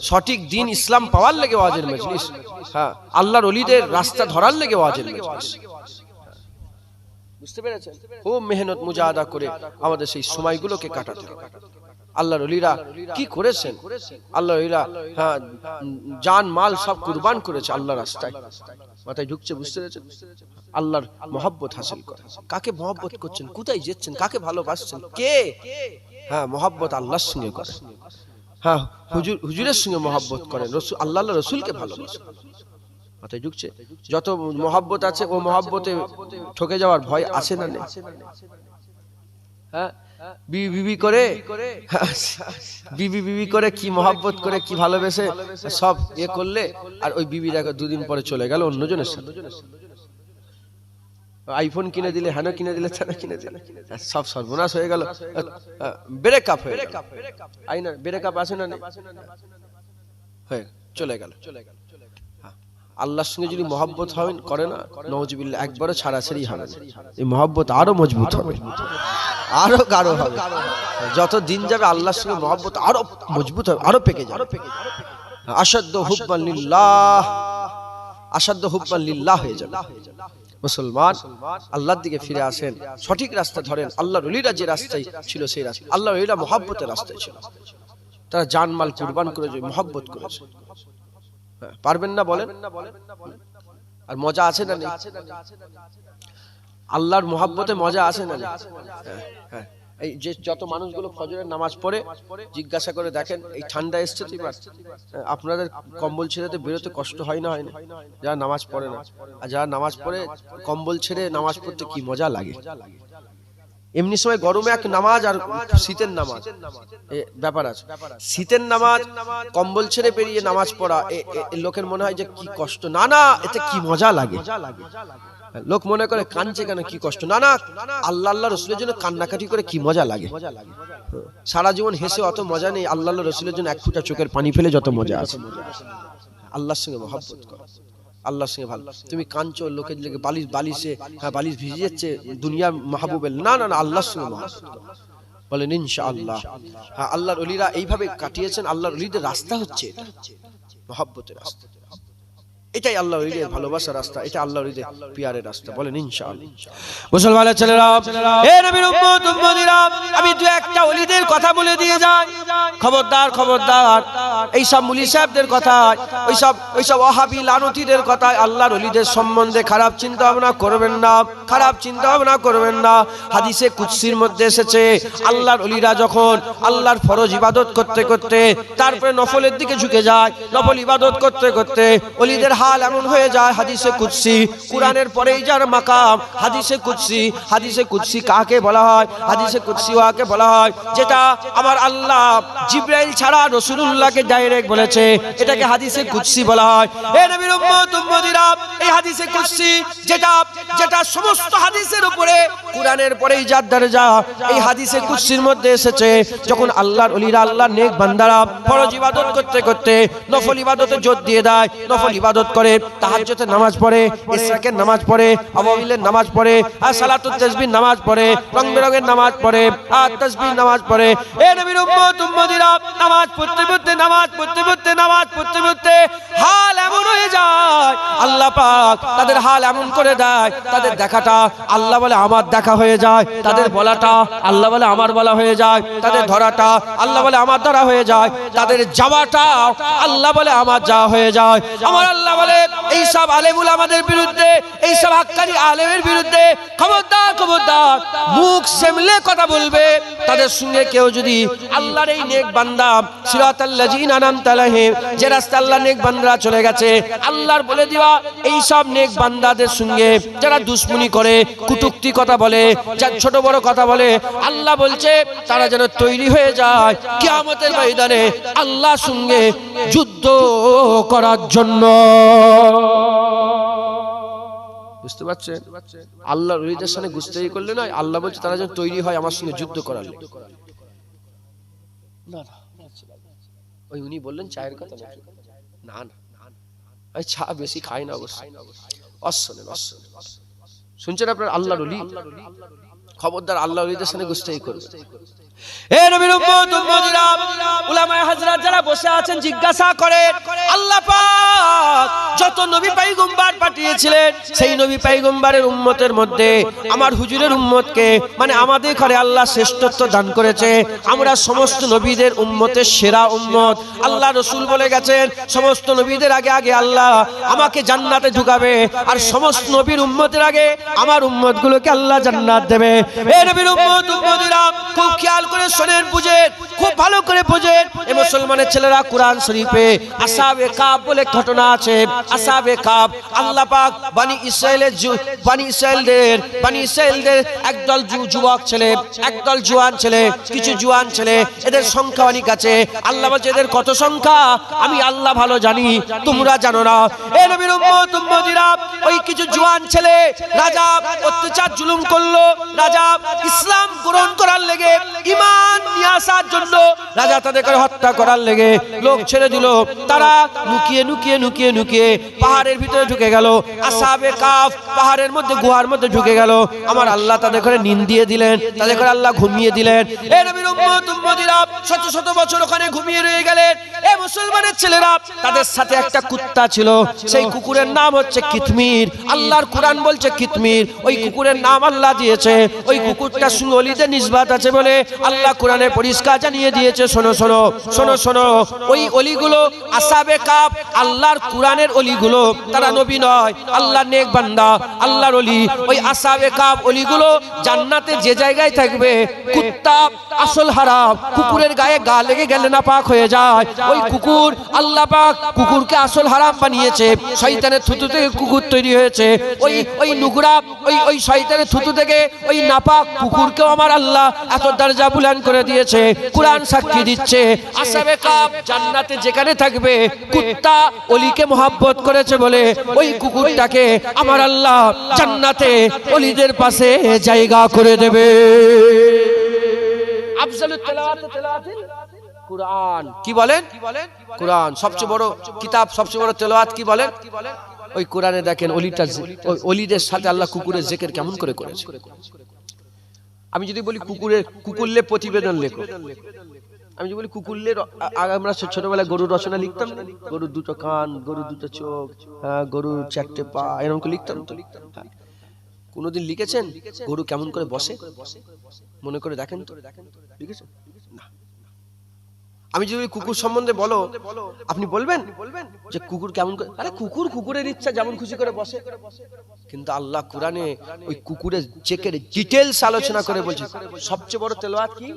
সঠিক দ্বীন ইসলাম পাওয়ার লাগে ওয়াজের মজলিস হ্যাঁ আল্লাহর ওলিদের রাস্তা ধরার লাগে ওয়াজের মজলিস বুঝতে পেরেছেন খুব মেহনত মুজাহাদা করে আমাদের সেই সময়গুলোকে কাটাতে হবে আল্লাহর ওলিরা কি করেছেন আল্লাহর ওলিরা হ্যাঁ জান মাল সব কুরবান করেছে আল্লাহর রাস্তায় মাথায় ঢুকছে বুঝতে পেরেছেন আল্লাহর মহব্বত হাসিল করে কাকে মহব্বত করছেন কোথায় যাচ্ছেন কাকে ভালোবাসছেন কে হ্যাঁ মহব্বত আল্লাহর সঙ্গে করে হ্যাঁ হুজুরের সঙ্গে মহব্বত করেন রাসূল আল্লাহর রাসূলকে ভালোবাসেন মাথায় ঢুকছে যত মহব্বত আছে ও মহব্বতে ঠকে যাওয়ার ভয় আছে না নেই হ্যাঁ বিবি করে বিবি করে কি মহব্বত করে কি ভালোবেসে সব এ করলে আর ওই বিবি দেখো দুদিন পরে চলে গেল অন্যজনের সাথে আইফোন কিনে দিলে হ্যানো কিনে দিলে ছানা কিনে দিলে সব সর্বনাশ হয়ে গেল ব্রেকআপ হয়ে গেল আইনা ব্রেকআপ আসে না হয়ে চলে গেল আল্লাহর সঙ্গে যদি মহব্বত হয় করে না নওয়াজুবিল্লাহ একবারও ছাড়াছাড়ি হবে না এই মহব্বত আরো মজবুত হবে আরো গাঢ় হবে যত দিন যাবে আল্লাহর সঙ্গে মহব্বত আরো মজবুত হবে আরো পেকে যাবে আশাদ্দু হুব্বান লিল্লাহ আশাদ্দু হুব্বান লিল্লাহ হয়ে যাবে মুসলমান আল্লাহর দিকে ফিরে আসেন সঠিক রাস্তা ধরেন আল্লাহর ওলিরা যে রাস্তায় ছিল সেই রাস্তা আল্লাহর ওলিরা মহব্বতের রাস্তায় ছিল তারা জানমাল কুরবান করেছে মহব্বত করেছে পারবেন না বলেন আর মজা আছে না নেই আল্লাহর মহব্বতে মজা আছে না নেই হ্যাঁ এই যে যত মানুষগুলো ফজরের নামাজ পড়ে জিজ্ঞাসা করে দেখেন এই ঠান্ডা এসছে তো আপনাদের কম্বল ছেড়ে বেরোতে কষ্ট হয় না যারা নামাজ পড়ে না আর যারা নামাজ পড়ে কম্বল ছেড়ে নামাজ পড়তে কি মজা লাগে এমনি সময় গরমে এক নামাজ আর শীতের নামাজ ব্যাপার আছে শীতের নামাজ কম্বল ছেড়ে বেরিয়ে নামাজ পড়া লোকের মনে হয় যে কি কষ্ট না না এতে কি মজা লাগে লোক মনে করে কাঁদছে কেন কি কষ্ট না না আল্লাহ আল্লাহ রসুলের জন্য কান্নাকাটি করে কি মজা লাগে সারা জীবন হেসে অত মজা নেই আল্লাহ আল্লাহ রসুলের জন্য এক ফোঁটা চোখের পানি ফেলে যত মজা আছে আল্লাহর সঙ্গে মহব্বত করো আল্লাহর সঙ্গে ভালো তুমি কাঁদছো লোকের লেগে বালিশ বালিশে হ্যাঁ বালিশ ভিজে যাচ্ছে দুনিয়ার মাহবুবের না না না আল্লাহর সঙ্গে মহব্বত করো বলেন ইনশাআল্লাহ। হ্যাঁ, আল্লাহর ওলিরা এইভাবে কাটিয়েছেন। আল্লাহর ওলিদের রাস্তা হচ্ছে এটা, মহব্বতের রাস্তা। এটাই আল্লাহর ওলিদের ভালোবাসার রাস্তা, এটা আল্লাহর ওলিদের পিয়ারের রাস্তা। বলেন ইনশাআল্লাহ। মুসলমানের ছেলেরা, হে নবীর উম্মত উম্মতিরা, আমি দু একটা ওলিদের কথা বলে দিয়ে যাই। খবরদার খবরদার, এই সব মুলি সাহেবদের কথা, ওইসব ওয়াহাবি লানতীদের কথা, আল্লাহর ওলিদের সম্বন্ধে খারাপ চিন্তা ভাবনা করবেন না, খারাপ চিন্তা ভাবনা করবেন না। হাদিসে কুদসির মধ্যে এসেছে, আল্লাহর ওলিরা যখন আল্লাহর ফরজ ইবাদত করতে করতে তারপরে নফলের দিকে ঝুঁকে যায়, নফল ইবাদত করতে করতে ওলিদের হাল এমন হয়ে যায়। হাদিসে কুদসি, কুরআনের পরেই যার মাকাম হাদিসে কুদসি। হাদিসে কুদসি কাকে বলা হয়? হাদিসে কুদসি ওয়াকে বলা হয় যেটা আমার আল্লাহ জিবরাইল ছাড়া রাসূলুল্লাহকে ডাইরেক্ট বলেছে, এটাকে হাদিসে কুদসি বলা হয়। হে নবীর উম্মত উম্মতিরা, এই হাদিসে কুদসি যেটা সমস্ত হাদিসের উপরে কুরআনের পরেই যার দরজা, এই হাদিসে কুদসির মধ্যে এসেছে যখন আল্লাহর ওলিরা, আল্লাহর নেক বান্দারা ফরজ ইবাদত করতে করতে নফল ইবাদতে জোর দিয়ে দেয়, নফল ইবাদত করে, তাহাজ্জুদের নামাজ পড়ে, ইশরাকের নামাজ পড়ে, আওয়াবিলের নামাজ পড়ে, আর সালাতুত তাসবিহ নামাজ পড়ে, রং বেরঙের নামাজ পড়ে, আর তাসবিহ নামাজ পড়ে। হে নবীর উম্মত উম্মতিরা, নামাজ পড়তে পড়তে হাল এমন হয়ে যায়, আল্লাহ পাক তাদের হাল এমন করে দেয়, তাদের দেখাটা আল্লাহ বলে আমার দেখা হয়ে যায়, তাদের বলাটা আল্লাহ বলে আমার বলা হয়ে যায়, তাদের ধরাটা আল্লাহ বলে আমার ধরা হয়ে যায়, তাদের যাওয়াটা আল্লাহ বলে আমার যাওয়া হয়ে যায়। আমার আল্লাহ বলে এই সব আলেমুল আমাদের বিরুদ্ধে, এই সব হাক্কানি আলেমের বিরুদ্ধে খবরদার খবরদার, মুখ সামলে কথা বলবে। তাদের সঙ্গে কেউ যদি আল্লাহর এই নেক বান্দা সিরাতাল লাযিনা আনআমতা আলাইহিম, যে রাস্তা আল্লাহ নেক বান্দারা চলে গেছে, আল্লাহর বলে দেওয়া এই সব নেক বান্দাদের সঙ্গে যারা দুশমনি করে, কুটুক্তি কথা বলে, যারা ছোট বড় কথা বলে, আল্লাহ বলছে তারা যেন তৈরি হয়ে যায় কিয়ামতের ময়দানে আল্লাহর সঙ্গে যুদ্ধ করার জন্য। বুঝতে পারছেন? আল্লাহর ওলিদের সামনে গুস্তাখি করলে নয়, আল্লাহ বলছে তারা যেন তৈরি হয় আমার সঙ্গে যুদ্ধ করার। না না, ওই উনি বললেন চায়ের কথা, না না আমি চা বেশি খাই না অবশ্যই। শুনছেন আপনার? আল্লাহর ওলি, খবরদার আল্লাহর ওলিদের সামনে গুস্তাখি করবে। হে নবীর উম্মত উম্মতিরা, উলামায়ে হযরত যারা বসে আছেন জিজ্ঞাসা করেন, আল্লাহ পাক যত নবী পয়গম্বর পাঠিয়েছিলেন, সেই নবী পয়গম্বরের উম্মতের মধ্যে আমার হুজুরের উম্মতকে, মানে আমাদের ঘরে আল্লাহ শ্রেষ্ঠত্ব দান করেছে। আমরা সমস্ত নবীদের উম্মতের সেরা উম্মত। আল্লাহ রাসূল বলে গেছেন, সমস্ত নবীদের আগে আগে আল্লাহ আমাকে জান্নাতে ঢুকাবে, আর সমস্ত নবীর উম্মতের আগে আমার উম্মতগুলোকে আল্লাহ জান্নাত দেবে। হে নবীর উম্মত উম্মতিরা, খুব খেয়াল করে শোনেন, বুঝেন, খুব ভালো করে বুঝেন। এই মুসলমানের ছেলেরা, কুরআন শরীফে আসহাবে কাফ বলে ঘটনা আছে। আসহাবে কাফ, আল্লাহ পাক বনি ইসরাইলদের একদল যুবক ছেলে, একদল জওয়ান ছেলে, কিছু জওয়ান ছেলে, এদের সংখ্যা অনেক আছে। আল্লাহ বলছে এদের কত সংখ্যা আমি আল্লাহ ভালো জানি, তোমরা জানো না। এই নবীর উম্মত উম্মতিরা, ওই কিছু জওয়ান ছেলে রাজা অত্যাচার জুলুম করলো, রাজা ইসলাম গ্রহণ করার লেগে, ঈমান নিয়ে আসার জন্য রাজা তাদেরকে হত্যা করার লেগে লোক ছেড়ে দিল। তারা লুকিয়ে পাহাড়ের ভিতরে ঢুকে গেল। আসহাবে কাফ পাহাড়ের মধ্যে, গুহার মধ্যে ঢুকে গেল। আমার আল্লাহ তাদের করে নিন দিয়ে দিলেন, তাদের করে আল্লাহ ঘুমিয়ে দিলেন। এই নবীর উম্মত উম্মতিরা শত শত বছর ওখানে ঘুমিয়ে রয়ে গেলেন। এই মুসলমানের ছেলেরা, তাদের সাথে একটা কুত্তা ছিল, সেই কুকুরের নাম হচ্ছে কিতমির। আল্লাহর কুরআন বলছে কিতমির, ওই কুকুরের নাম আল্লাহ দিয়েছে। ওই কুকুরটা সঙ্গে ওলিদের নিসবত আছে বলে আল্লাহ কোরআনে পরিষ্কার জানিয়ে দিয়েছে। শোনো শোনো শোনো শোনো, ওই ওলিগুলো আসহাবে কাফ, আল্লাহর কুরআনের ওলিগুলো, তারা নবী নয়, আল্লাহর নেক বান্দা, আল্লাহর ওলি। ওই আসহাবে কাফ ওলিগুলো জান্নাতে যে জায়গায় থাকবে, কুত্তা আসল হারাম, কুকুরের গায়ে গা লেগে গেলে না পাক হয়ে যায়। ওই কুকুর, আল্লাহ পাক কুকুরকে আসল হারাম বানিয়েছে। শয়তানের থুতু থেকে কুকুর তৈরি হয়েছে। ওই নুগরা, ওই শয়তানের থুতু থেকে ওই নাপাক কুকুরকেও আমার আল্লাহ এত দরজা বুলন্দ করে দিয়েছে। কুরআন সাক্ষী দিচ্ছে, আসহাবে কাফ জান্নাতে যেখানে থাকবে, কুত্তা ওলিকে মহব্বত করেছে বলে ওই কুকুরটাকে আমার আল্লাহ জান্নাতে ওলিদের পাশে জায়গা করে দেবে। আফজালুত তেলাওয়াতিল কুরআন। কি বলেন? কুরআন সবচেয়ে বড় কিতাব, সবচেয়ে বড় তেলাওয়াত কি বলেন? ওই কোরআনে দেখেন ওলিদের সাথে আল্লাহ কুকুরের জিকির কেমন করে করেছে। আমি যদি বলি কুকুরলে প্রতিবেদন লেখো, আমি যদি বলি কুকুরলে, আমরা ছোটবেলায় গরুর রচনা লিখতাম না, গরুর দুটো কান, গরুর দুটো চোখ, গরুর চারটে পা, এরকম করে লিখতাম তো। কোনোদিন লিখেছেন গরু কেমন করে বসে? মনে করে দেখেন তো, লিখেছেন না। আমি যদি কুকুর সম্বন্ধে বলো, আপনি বলবেন যে কুকুর কেমন করে? আরে কুকুর কুকুরের ইচ্ছা যেমন খুশি করে বসে। কিন্তু আল্লাহ কোরআনে ওই কুকুরের চেকের ডিটেইলস আলোচনা করে বলছে। সবচেয়ে বড় তেলাওয়াত কি?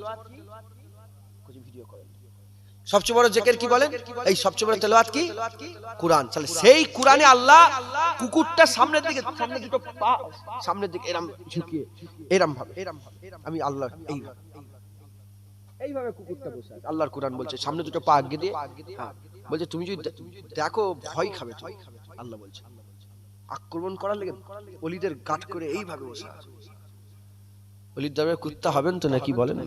সবচেয়ে বড় জিকির কি বলেন? এই সবচেয়ে বড় তেলাওয়াত কি? কুরআন। তাহলে সেই কুরআনে আল্লাহ কুকুরটা সামনের দিকে, সামনে দুটো পা সামনের দিকে এরম ঝুঁকিয়ে, এরম ভাবে, আমি আল্লাহ এইভাবে কুকুরটা বসে আছে। আল্লাহর কুরআন বলছে সামনে দুটো পা আগে দিয়ে, বলছে তুমি যদি দেখো ভয় খাবে তুমি। আল্লাহ বলছে আক্রমণ করার লেগে ওলিদের গাঁট করে এইভাবে বসে আছে। ওলির দরবারে কুত্তা হবেন তো নাকি বলেন?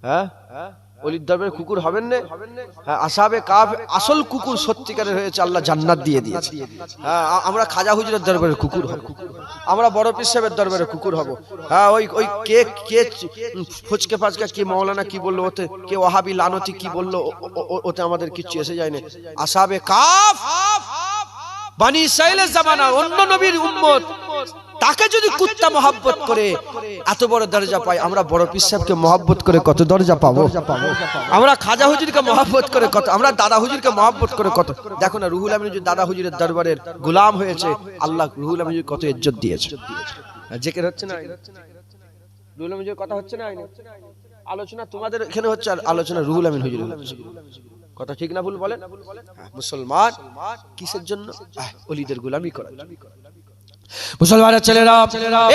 হ্যাঁ, ওলির দরবারে কুকুর হবেন না? হ্যাঁ, আসহাবে কাহফ আসল কুকুর সত্যিকারের হয়েছে, আল্লাহ জান্নাত দিয়ে দিয়েছে। হ্যাঁ, আমরা খাজা হুজুরের দরবারে কুকুর হব, আমরা বড় পীর সাহেবের দরবারে কুকুর হব। হ্যাঁ, ওই কে কে ফুচকে ফাচকা কি মাওলানা কি বললো ওতে, কে ওয়াহাবি লানতি কি বললো ওতে আমাদের কিচ্ছু এসে যায় না। আসহাবে কাহফ বনি ইসরাইলের জামানা, অন্য নবীর উম্মত, তাকে যদি কুত্তা মহব্বত করে এত বড় দরজা পায়, আমরা বড় পীর সাহেবকে মহব্বত করে কত দরজা পাবো? আমরা খাজা হুজুরকে মহব্বত করে কত, আমরা দাদা হুজুরকে মহব্বত করে কত। দেখো না রুহুল আমিন দাদা হুজুরের দরবারের গোলাম হয়েছে, আল্লাহ রুহুল আমিন কত ইজ্জত দিয়েছে। জিকির হচ্ছে না, রুহুল আমিনের কথা হচ্ছে না, আলোচনা তোমাদের এখানে হচ্ছে, আর আলোচনা রুহুল আমিন হুজুরের হচ্ছে। কথা ঠিক না ভুল বলেন? মুসলমান কিসের জন্য? ওলিদের গোলামি করার জন্য। মুসলমানের ছেলেরা,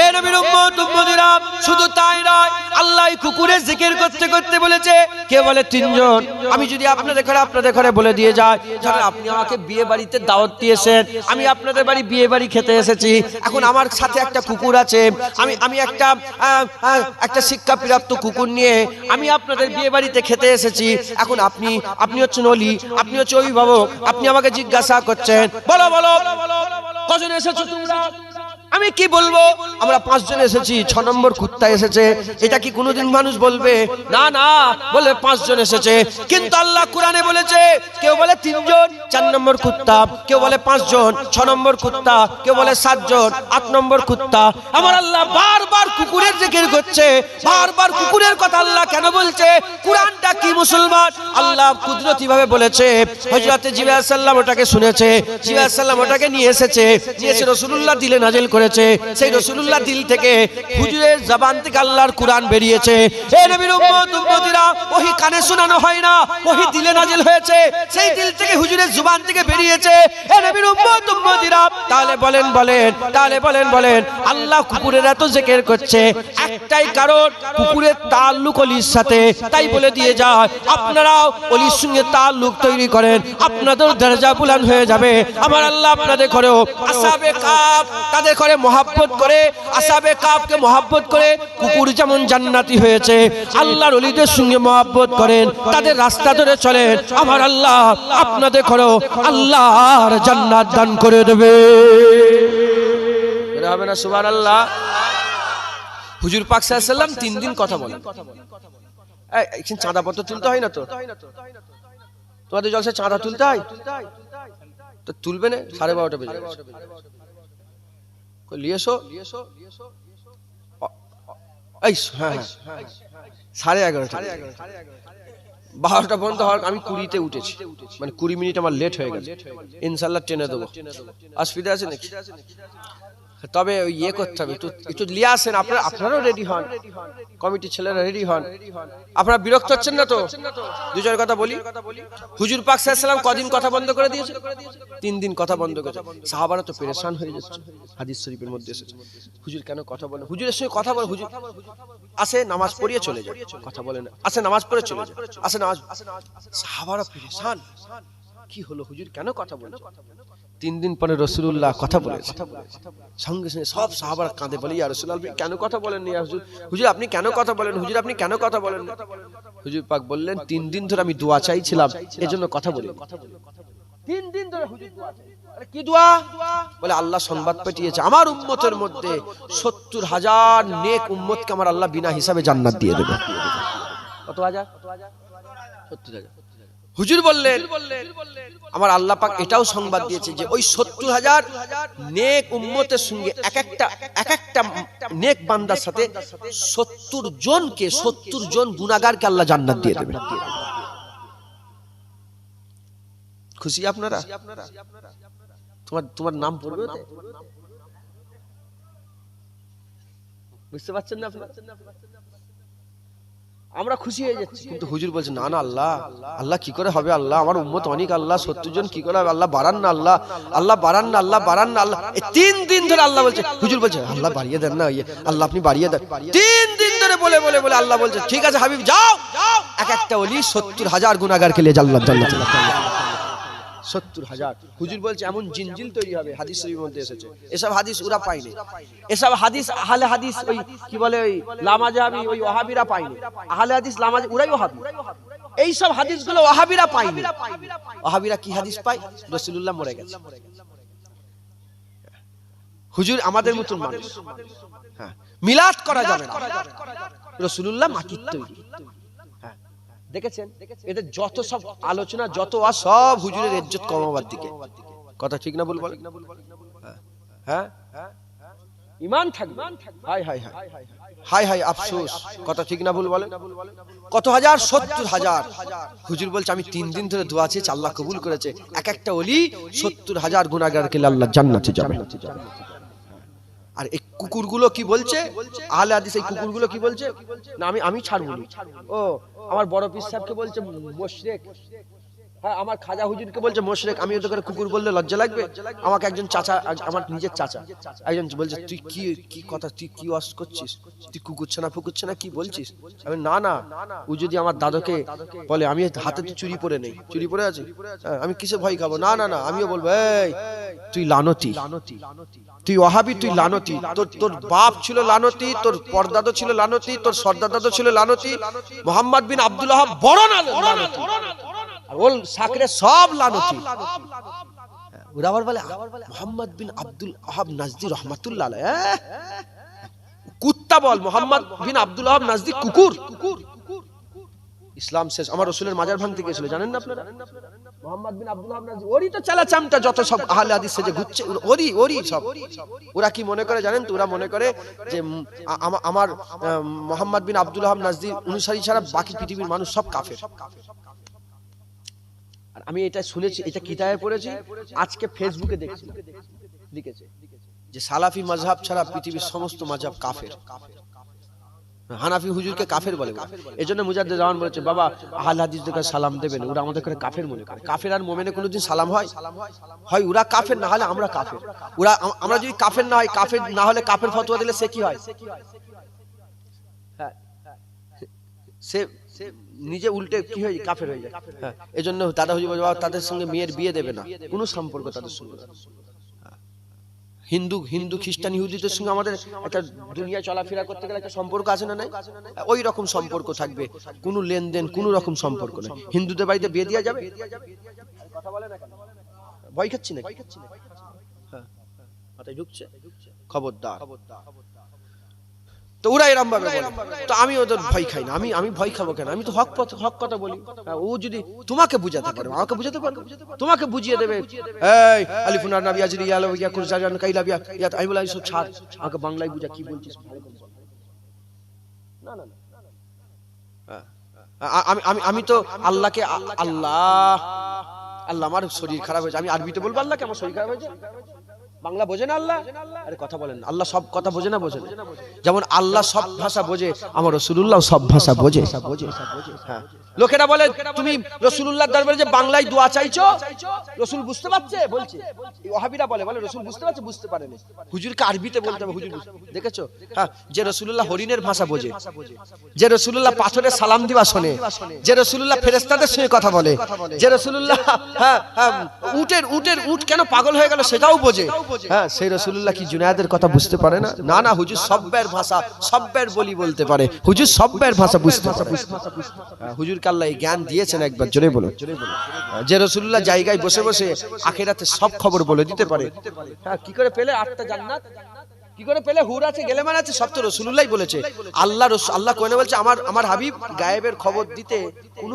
এ নবীর উম্মত উম্মতিরা, শুধু তাই নয়, আল্লাহ কুকুরের জিকির করতে করতে বলেছে কে বলে তিনজন। আমি যদি আপনাদের ঘরে বলে দিয়ে যাই, ধরেন আপনি আমাকে বিয়ে বাড়িতে দাওয়াত দিয়েছেন, আমি আপনাদের বাড়ি বিয়ে বাড়ি খেতে এসেছি, এখন আমার সাথে একটা কুকুর আছে, আমি একটা শিক্ষাপ্রাপ্ত কুকুর নিয়ে আমি আপনাদের বিয়ে বাড়িতে খেতে এসেছি। এখন আপনি হচ্ছেন ওলি, আপনি হচ্ছে অভিভাবক, আপনি আমাকে জিজ্ঞাসা করছেন বলো কজন এসেছো তোমরা? আমি কি বলবো? আমরা 5 জন এসেছি, 6 নম্বর কুত্তা এসেছে। এটা কি কোনোদিন মানুষ বলবে? না না, বলবে 5 জন এসেছে। কিন্তু আল্লাহ কোরআনে বলেছে কেউ বলে 3 জন 4 নম্বর কুত্তা, কেউ বলে 5 জন 6 নম্বর কুত্তা, কেউ বলে 7 জন 8 নম্বর কুত্তা। আমার আল্লাহ বারবার কুকুরের জিকির করছে, বারবার কুকুরের কথা আল্লাহ কেন বলছে? কোরআনটা কি মুসলমান? আল্লাহ কুদরতি ভাবে বলেছে, হযরত জিবরাইল আলাইহিস সালাম ওটাকে শুনেছে, জিবরাইল আলাইহিস সালাম ওটাকে নিয়ে এসে রাসূলুল্লাহ দিলে নাজিল করেছে। সেই রাসূলুল্লাহ দিল থেকে হুজুরের জবান থেকে আল্লাহর কুরআন বেরিয়েছে। এই নবীর উম্মত উম্মতিরা, ওহী কানে শোনানো হয় না, ওহী দিলে নাজিল হয়েছে, সেই দিল থেকে হুজুরের জবান থেকে বেরিয়েছে। এই নবীর উম্মত উম্মতিরা, তাহলে বলেন আল্লাহ কুকুরের এত জিকির করছে একটাই কারণ, কুকুরের তাআল্লুক ওলির সাথে। তাই বলে দিয়ে যায় আপনারাও ওলির সঙ্গে তাআল্লুক তৈরি করেন, আপনাদের দরজা বুলন্দ হয়ে যাবে। আমার আল্লাহ আপনাদের ঘরেও আসহাবে কাহফ তাদের ঘরে মহব্বত করে, আসহাবে কাহফকে মহব্বত করে, কুকুর যেমন জান্নাতি হয়েছে, আল্লাহর ওলিদের সঙ্গে মহব্বত করেন, তাদের রাস্তা ধরে চলেন, আমার আল্লাহ আপনাদের ঘরেও আল্লাহর জান্নাত দান করে দেবে। হবে না সুবহানাল্লাহ? হুজুর পাক সাল্লাল্লাহু আলাইহি ওয়াসাল্লাম 3 দিন কথা বলেন। এই চাঁদা পত্র তুলতে হয় না তো? তোমাদের জলসায় চাঁদা তুলতে হয় তো, তুলবে না? 12:30 বেজে গেছে, নিয়ে এসো। এই হ্যাঁ 11:30, 12টা পর্যন্ত হওয়ার আমি 20-তে উঠেছি, মানে 20 মিনিট আমার লেট হয়ে গেছে। ইনশাআল্লাহ ট্রেনে দেবো। অসুবিধা আছে নাকি? তবে ইয়ে করতে হবে, একটু লিয়ে আসেন, আপনারাও রেডি হন, কমিটির ছেলেরা রেডি হন। আপনারা বিরক্ত হচ্ছেন না তো? দুজনের কথা বলি। হুজুর পাক সাল্লাল্লাহু আলাইহি ওয়াসাল্লাম কদিন কথা বন্ধ করে দিয়েছে? 3 দিন কথা বন্ধ করেছে। সাহাবারা তো পেরেশান হয়ে যাচ্ছে। হাদিস শরীফের মধ্যে এসেছে হুজুর কেন কথা বলেন, হুজুরের সঙ্গে কথা বলে, হুজুর আসে নামাজ পড়িয়ে চলে যায়, কথা বলে না, আসে নামাজ পড়ে চলে যায়, আসে নামাজ। সাহাবারা পেরেশান, কি হলো হুজুর কেন কথা বলেন? 3 দিন পরে রাসূলুল্লাহ কথা বলেছে, সঙ্গে সঙ্গে সব সাহাবারা কাঁদে বলে, ইয়া রাসূলুল্লাহ আপনি কেন কথা বলেন না? হুজুর আপনি কেন কথা বলেন? হুজুর আপনি কেন কথা বলেন না? হুজুর পাক বললেন 3 দিন ধরে আমি দোয়া চাইছিলাম, এজন্য কথা বলি। 3 দিন ধরে হুজুর দোয়া চাইছে। আরে কি দোয়া? বলে আল্লাহ সংবাদ পাঠিয়েছে আমার উম্মতের মধ্যে 70,000 নেক উম্মতকে আমার আল্লাহ বিনা হিসাবে জান্নাত দিয়ে দেবে। কত হাজার? 70,000। হুজুর বললেন আমার আল্লাহ পাক এটাও সংবাদ দিয়েছে যে ওই 70,000 নেক উম্মতের সঙ্গে এক একটা নেক বান্দার সাথে 70 জন গুনাহগারকে আল্লাহ জান্নাত দিয়ে দেবে। খুশি আপনারা? তোমার নাম পড়বে ওতে? বুঝতে পারছেন না আপনারা? আমরা খুশি হয়ে যাচ্ছি, কিন্তু হুজুর বলছে না না, আল্লাহ কি করে হবে? আল্লাহ আমার উম্মত অনেক, আল্লাহ 70 জন কি করে হবে? আল্লাহ বাড়ান না, আল্লাহ বাড়ান না, আল্লাহ বাড়ান না। আল্লাহ 3 দিন ধরে আল্লাহ বলছে, হুজুর বলছে আল্লাহ বাড়িয়ে দেন না, আল্লাহ আপনি বাড়িয়ে দেন। 3 দিন ধরে বলে আল্লাহ বলছে ঠিক আছে হাবিব যাও, এক একটা ওলি 70,000 গুনাহগারকে নিয়ে জান্নাত 70,000। হুজুর বলছে এমন জিনজিল তৈরি হবে, হাদিস শরীফের মধ্যে এসেছে। এসব হাদিস ওরা পায়নি, এসব হাদিস আহলে হাদিস ওই কি বলে ওই লামাজাবি ওই ওয়াহাবিরা পায়নি। আহলে হাদিস লামাজ ওরাই ওয়াহাবি, এই সব হাদিসগুলো ওয়াহাবিরা পায়নি। ওয়াহাবিরা কি হাদিস পায়? রাসূলুল্লাহ মরে গেছে। হুজুর আমাদের মতন মানুষ, হ্যাঁ মিলাদ করা যাবে না, রাসূলুল্লাহ মাটির তৈরি। দেখেছেন এদের যত সব আলোচনা, যত সব হুজুরের ইজ্জত কমাবার দিকে। কথা ঠিক না? বলবো হ্যাঁ ঈমান থাকবে। হায় হায় হায় হায় হায় আফসোস। কথা ঠিক না? ভুল বলে কত হাজার? 70,000। হুজুর বলছে আমি 3 দিন ধরে দোয়া চেয়েছি, আল্লাহ কবুল করেছে। এক একটা ওলি 70,000 গুনাহগারকে আল্লাহ জান্নাতে যাবে। আর এই কুকুরগুলো কি বলছে? আহলে হাদিস এই কুকুরগুলো কি বলছে? না আমি ছাড়বো না। ও আমার বড় পীর সাহেবকে বলছে মুশরিক, হ্যাঁ আমার খাজা হুজুরকে বলছে মুশরিক। আমি ওদের করে কুকুর বললে লজ্জা লাগবে? আমাকে একজন চাচা, আমার নিজের চাচা একজন বলছে তুই কি কথা, তুই কি ওয়াজ করছিস? তুই কুকুরছে না কি বলছিস? আমি না ও যদি আমার দাদাকে বলে আমি হাতে চুরি পরে নেই, চুরি পরে আছি, আমি কিসে ভয় খাবো? না আমিও বলবো এই তুই লানতি, তুই ওয়াহাবি, তুই লানতি। তোর বাপ ছিল লানতি, তোর পরদাদা ছিল লানতি, তোর সরদাদা ছিল লানতি। মোহাম্মদ বিন আব্দুল ওয়াহাব বড় লানতি, ওল সাকরে সব লানতি। ওরা আবার বলে মোহাম্মদ বিন আব্দুল ওয়াহাব নাজদি রহমাতুল্লাহ আলাইহি। কুত্তা বল, মোহাম্মদ বিন আব্দুল ওয়াহাব নাজদি কুকুর। ইসলাম শেষ। আমার রাসূলের মাজার ভাঙতে গিয়েছিল, জানেন না আপনারা? মোহাম্মদ বিন আব্দুল ওয়াহাব নাজদি ওরই তো চালা চামটা, যত সব আহলে হাদিস যে ঘুরছে ওরই সব। ওরা কি মনে করে জানেন তো? ওরা মনে করে যে আমার মোহাম্মদ বিন আব্দুল ওয়াহাব নাজদি অনুসারী ছাড়া বাকি পৃথিবীর মানুষ সব কাফের। আর আমি এটা শুনেছি, এটা কিতাবে পড়েছি, আজকে ফেসবুকে দেখছি লিখেছে যে সালাফি মাযহাব ছাড়া পৃথিবীর সমস্ত মাযহাব কাফের। হানাফি হুজুরকে কাফের বলে। এজন্য মুজাদ্দিদ জামান বলেছে বাবা আহলে হাদিসদেরকে সালাম দেবেন, ওরা আমাদের করে কাফের মনে করে। কাফের আর মুমিনে কোনোদিন সালাম হয়? ওরা কাফের না হলে আমরা কাফের। আমরা যদি কাফের না হয়, কাফের না হলে কাফের ফতোয়া দিলে সে কি হয়? হ্যাঁ সে নিজে উল্টে কি হয়? কাফের হয়ে যায়। হ্যাঁ এজন্য দাদা হুজুর বলে তাদের সঙ্গে মেয়ের বিয়ে দেবে না, কোনো সম্পর্ক তাদের সঙ্গে। হিন্দু খ্রিস্টান ইহুদিদের সঙ্গে আমাদের একটা দুনিয়া চলাফেরা করতে গেলে একটা সম্পর্ক আছে না নাই? ওই রকম সম্পর্ক থাকবে, কোনো লেনদেন কোনো রকম সম্পর্ক নেই। হিন্দুদের বাড়িতে বিয়ে দেওয়া যাবে? কথা বলে না কেন? ভয় খাচ্ছি না? হ্যাঁ মাথায় ঢুকছে? খবরদার। তো ওরা এরকম ভাবে বলে, তো আমি ওদের ভয় খাই না। আমি ভয় খাবো কেন? আমি তো হক কথা বলি। ও যদি তোমাকে বুঝাতে পারে, আমাকে বুঝাতে পারবে, তোমাকে বুঝিয়ে দেবে। এই আলিফুন আর নাবি আজরি ইয়ালা ইয়া কুরজান কাইলা বিয়া ইয়া, আমি বলি সব ছাড়, আমাকে বাংলায় বুঝা কি বলছিস ভালো করে বল। না আমি তো আল্লাহকে আল্লাহ আমার শরীর খারাপ হয়েছে, আমি আরবিতে বলবো আল্লাহকে আমার শরীর খারাপ হয়েছে। বাংলা বোঝে না আল্লাহ? আরে কথা বলেন না, আল্লাহ সব কথা বোঝে না? বোঝে না। যেমন আল্লাহ সব ভাষা বোঝে, আমার রাসূলুল্লাহ সব ভাষা বোঝে। হ্যাঁ লোকেরা বলে তুমি রাসূলুল্লাহর দরবারে যে বাংলায় দোয়া চাইছো, রাসূল বুঝতে পারছে? বলছে ওয়াহাবিরা বলে রাসূল বুঝতে পারছে? বুঝতে পারেনি। হুজুরকে আরবিতে বলতে হবে, হুজুর দেখেছো? হ্যাঁ যে রাসূলুল্লাহ হরিণের ভাষা বোঝে, যে রাসূলুল্লাহ পাথরের সালাম দিবা শোনে, যে রাসূলুল্লাহ ফেরেশতাদের সঙ্গে কথা বলে, যে রাসূলুল্লাহ উট কেন পাগল হয়ে গেল সেটাও বোঝে, হ্যাঁ সেই রাসূলুল্লাহ কি জুনায়েদের কথা বুঝতে পারে না? না না, হুজুর সব্যের ভাষা, সব্যের বলি বলতে পারে, হুজুর সব্যের ভাষা বুঝতে পারে। হুজুরকে আল্লাহ এই জ্ঞান দিয়েছেন, একবার জোরে বলো। যে রাসূলুল্লাহ জায়গায় বসে বসে আখিরাতে সব খবর বলে দিতে পারে। হ্যাঁ, কি করে পেলে 8টা জান্নাত, কি করে পেলে হুর আছে গেলেমান আছে, সব তো রাসূলুল্লাহই বলেছে। আল্লাহ কোরআনে বলছে আমার হাবিব গায়েবের খবর দিতে কোনো